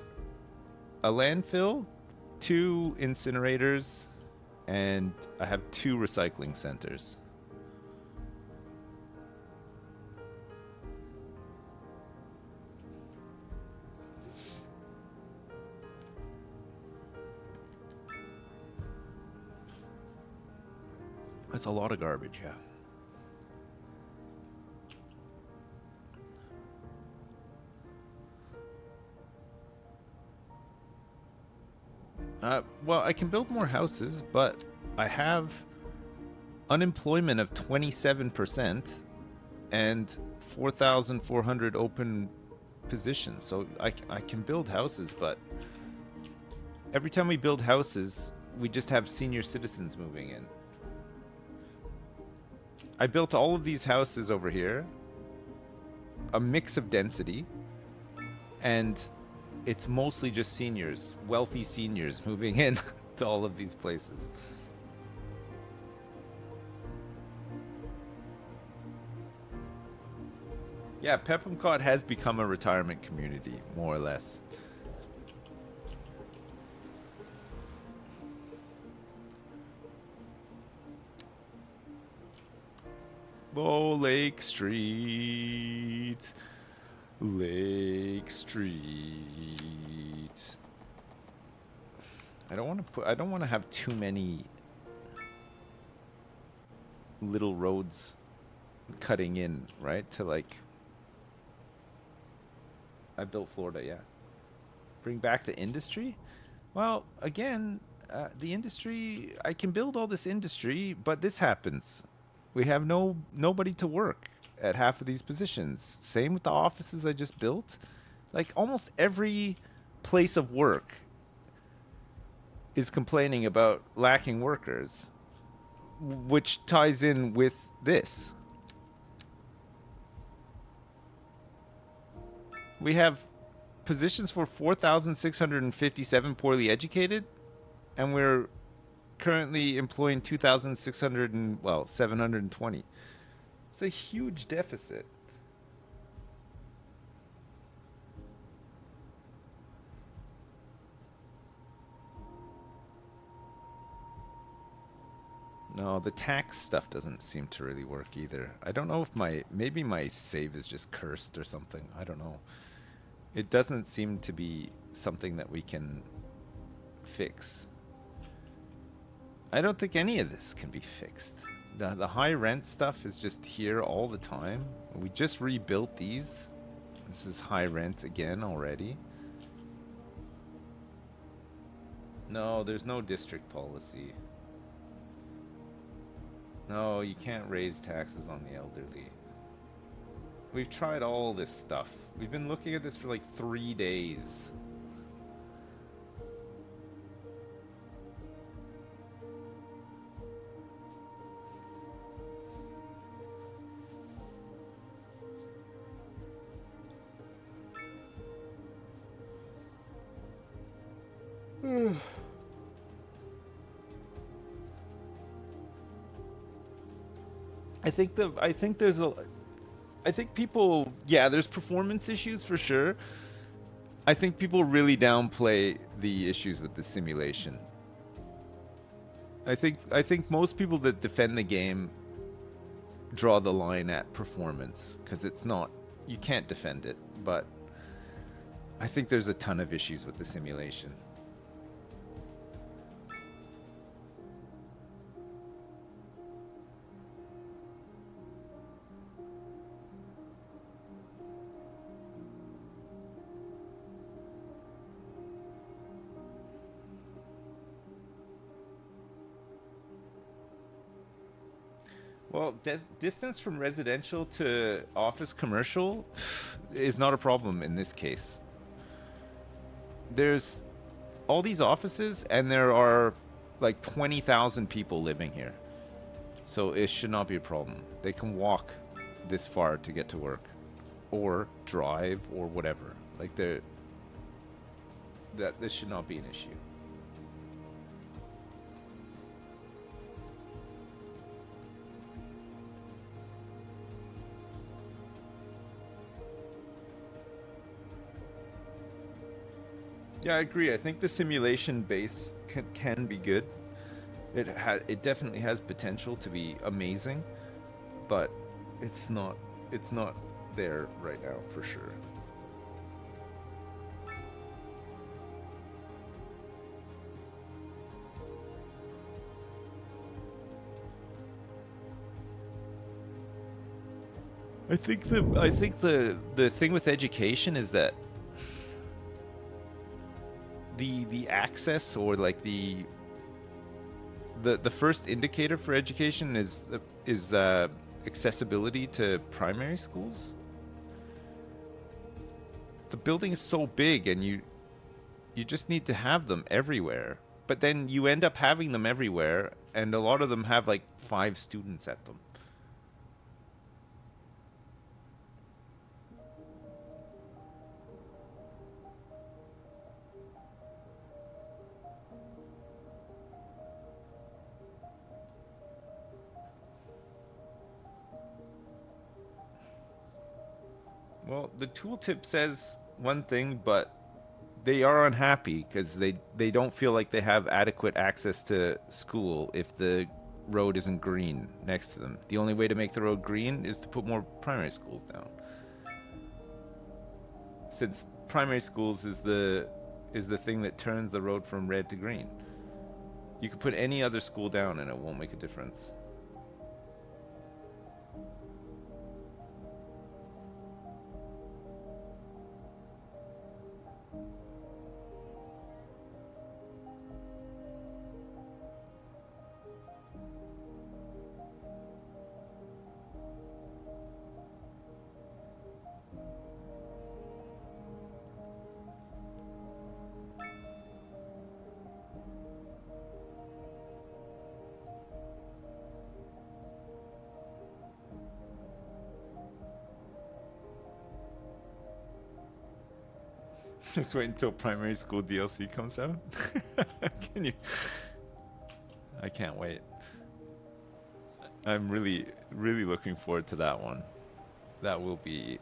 a landfill, 2 incinerators, and I have 2 recycling centers. That's a lot of garbage, yeah. Well, I can build more houses, but I have unemployment of 27% and 4,400 open positions. So I can build houses, but every time we build houses, we just have senior citizens moving in. I built all of these houses over here, a mix of density, and it's mostly just seniors, wealthy seniors moving in to all of these places. Yeah, PEPMCOT has become a retirement community, more or less. Oh, Lake Street. Lake Street. I don't want to have too many little roads cutting in, right? To like I built Florida, yeah. Bring back the industry? Well, again, the industry, I can build all this industry, but this happens. We have nobody to work at half of these positions. Same with the offices I just built. Like almost every place of work is complaining about lacking workers, which ties in with this. We have positions for 4,657 poorly educated, and we're currently employing 2,600 and, well, 720. It's a huge deficit. No, the tax stuff doesn't seem to really work either. I don't know if maybe my save is just cursed or something. I don't know. It doesn't seem to be something that we can fix. I don't think any of this can be fixed. The high rent stuff is just here all the time. We just rebuilt these. This is high rent again already. No, there's no district policy. No, you can't raise taxes on the elderly. We've tried all this stuff. We've been looking at this for like 3 days. I think people, yeah, there's performance issues for sure. I think people really downplay the issues with the simulation. I think most people that defend the game draw the line at performance because it's not, you can't defend it, but I think there's a ton of issues with the simulation. Well, distance from residential to office commercial is not a problem in this case. There's all these offices and there are like 20,000 people living here. So it should not be a problem. They can walk this far to get to work or drive or whatever. Like this should not be an issue. Yeah, I agree. I think the simulation base can be good. It definitely has potential to be amazing, but it's not there right now for sure. I think the thing with education is that the access, or like the first indicator for education is accessibility to primary schools. The building is so big, and you just need to have them everywhere. But then you end up having them everywhere, and a lot of them have like 5 students at them. Well, the tooltip says one thing, but they are unhappy because they don't feel like they have adequate access to school if the road isn't green next to them. The only way to make the road green is to put more primary schools down. Since primary schools is the thing that turns the road from red to green. You could put any other school down and it won't make a difference. Just wait until primary school DLC comes out. Can you? I can't wait. I'm really looking forward to that one. That will be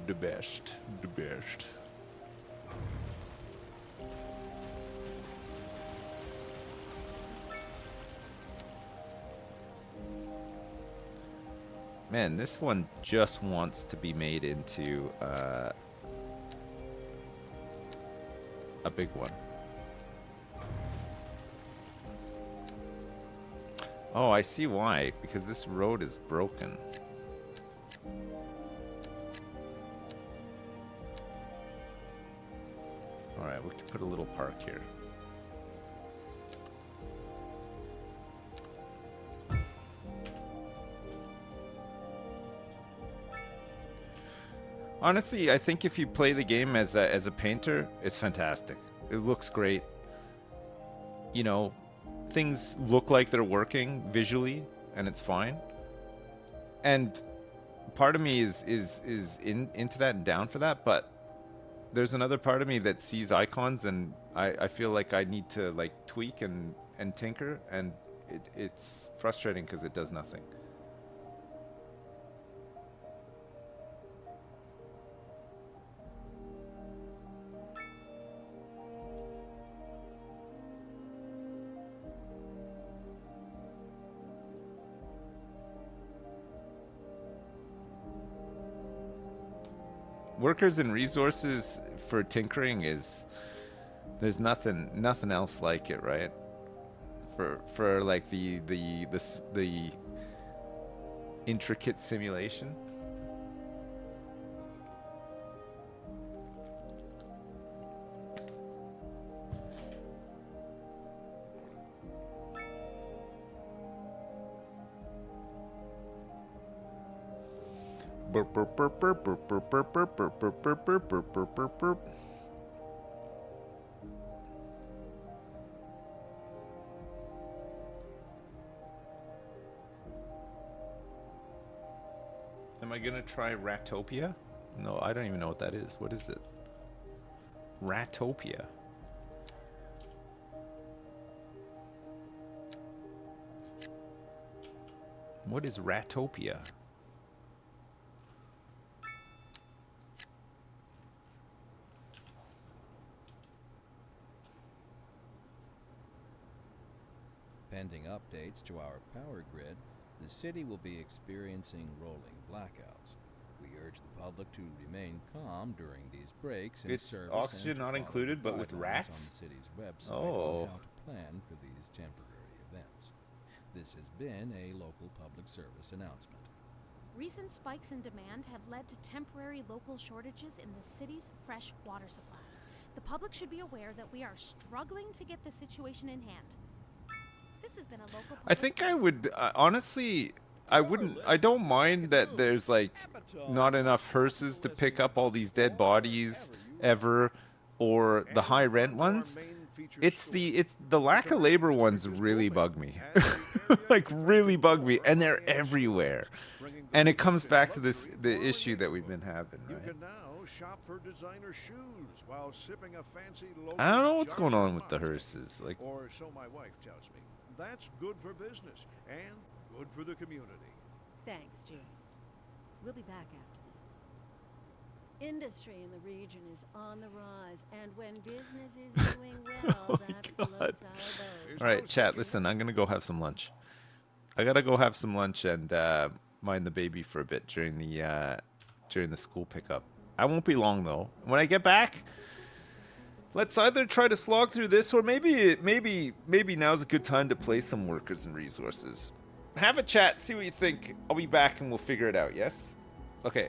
the best. The best. Man, this one just wants to be made into a big one. Oh, I see why. Because this road is broken. Alright, we can put a little park here. Honestly, I think if you play the game as a painter, it's fantastic. It looks great. You know, things look like they're working visually, and it's fine. And part of me is into that and down for that, but there's another part of me that sees icons, and I feel like I need to like tweak and tinker, and it's frustrating because it does nothing. Workers and resources for tinkering is there's nothing else like it, right? For like the intricate simulation. Burp, burp, burp, burp, burp, burp, burp, burp, burp, burp, burp, burp, burp, burp, burp. Am I gonna try Ratopia? No, I don't even know what that is. What is it? Ratopia. What is Ratopia? Pending updates to our power grid, the city will be experiencing rolling blackouts. We urge the public to remain calm during these breaks and It's service oxygen and to not follow included, the but with guidelines rats? on the city's website Oh. on how to plan for these temporary events. This has been a local public service announcement. Recent spikes in demand have led to temporary local shortages in the city's fresh water supply. The public should be aware that we are struggling to get the situation in hand. This has been a local I think I would honestly. I wouldn't. I don't mind that there's like not enough hearses to pick up all these dead bodies ever, or the high rent ones. It's the lack of labor ones really bug me, like really bug me, and they're everywhere. And it comes back to the issue that we've been having, You right? can now shop for designer shoes while sipping a fancy local I don't know what's going Jargon on with the latte. hearses. Like, Or so my wife tells me. That's good for business and good for the community. Thanks, Gene. We'll be back after this. Industry in the region is on the rise, and when business is doing well, that floats our boat. all right, chat. Listen, I'm gonna go have some lunch. I gotta go have some lunch and mind the baby for a bit during the school pickup. I won't be long though. When I get back, let's either try to slog through this, or maybe now's a good time to play some workers and resources. Have a chat, see what you think. I'll be back and we'll figure it out. Yes. Okay.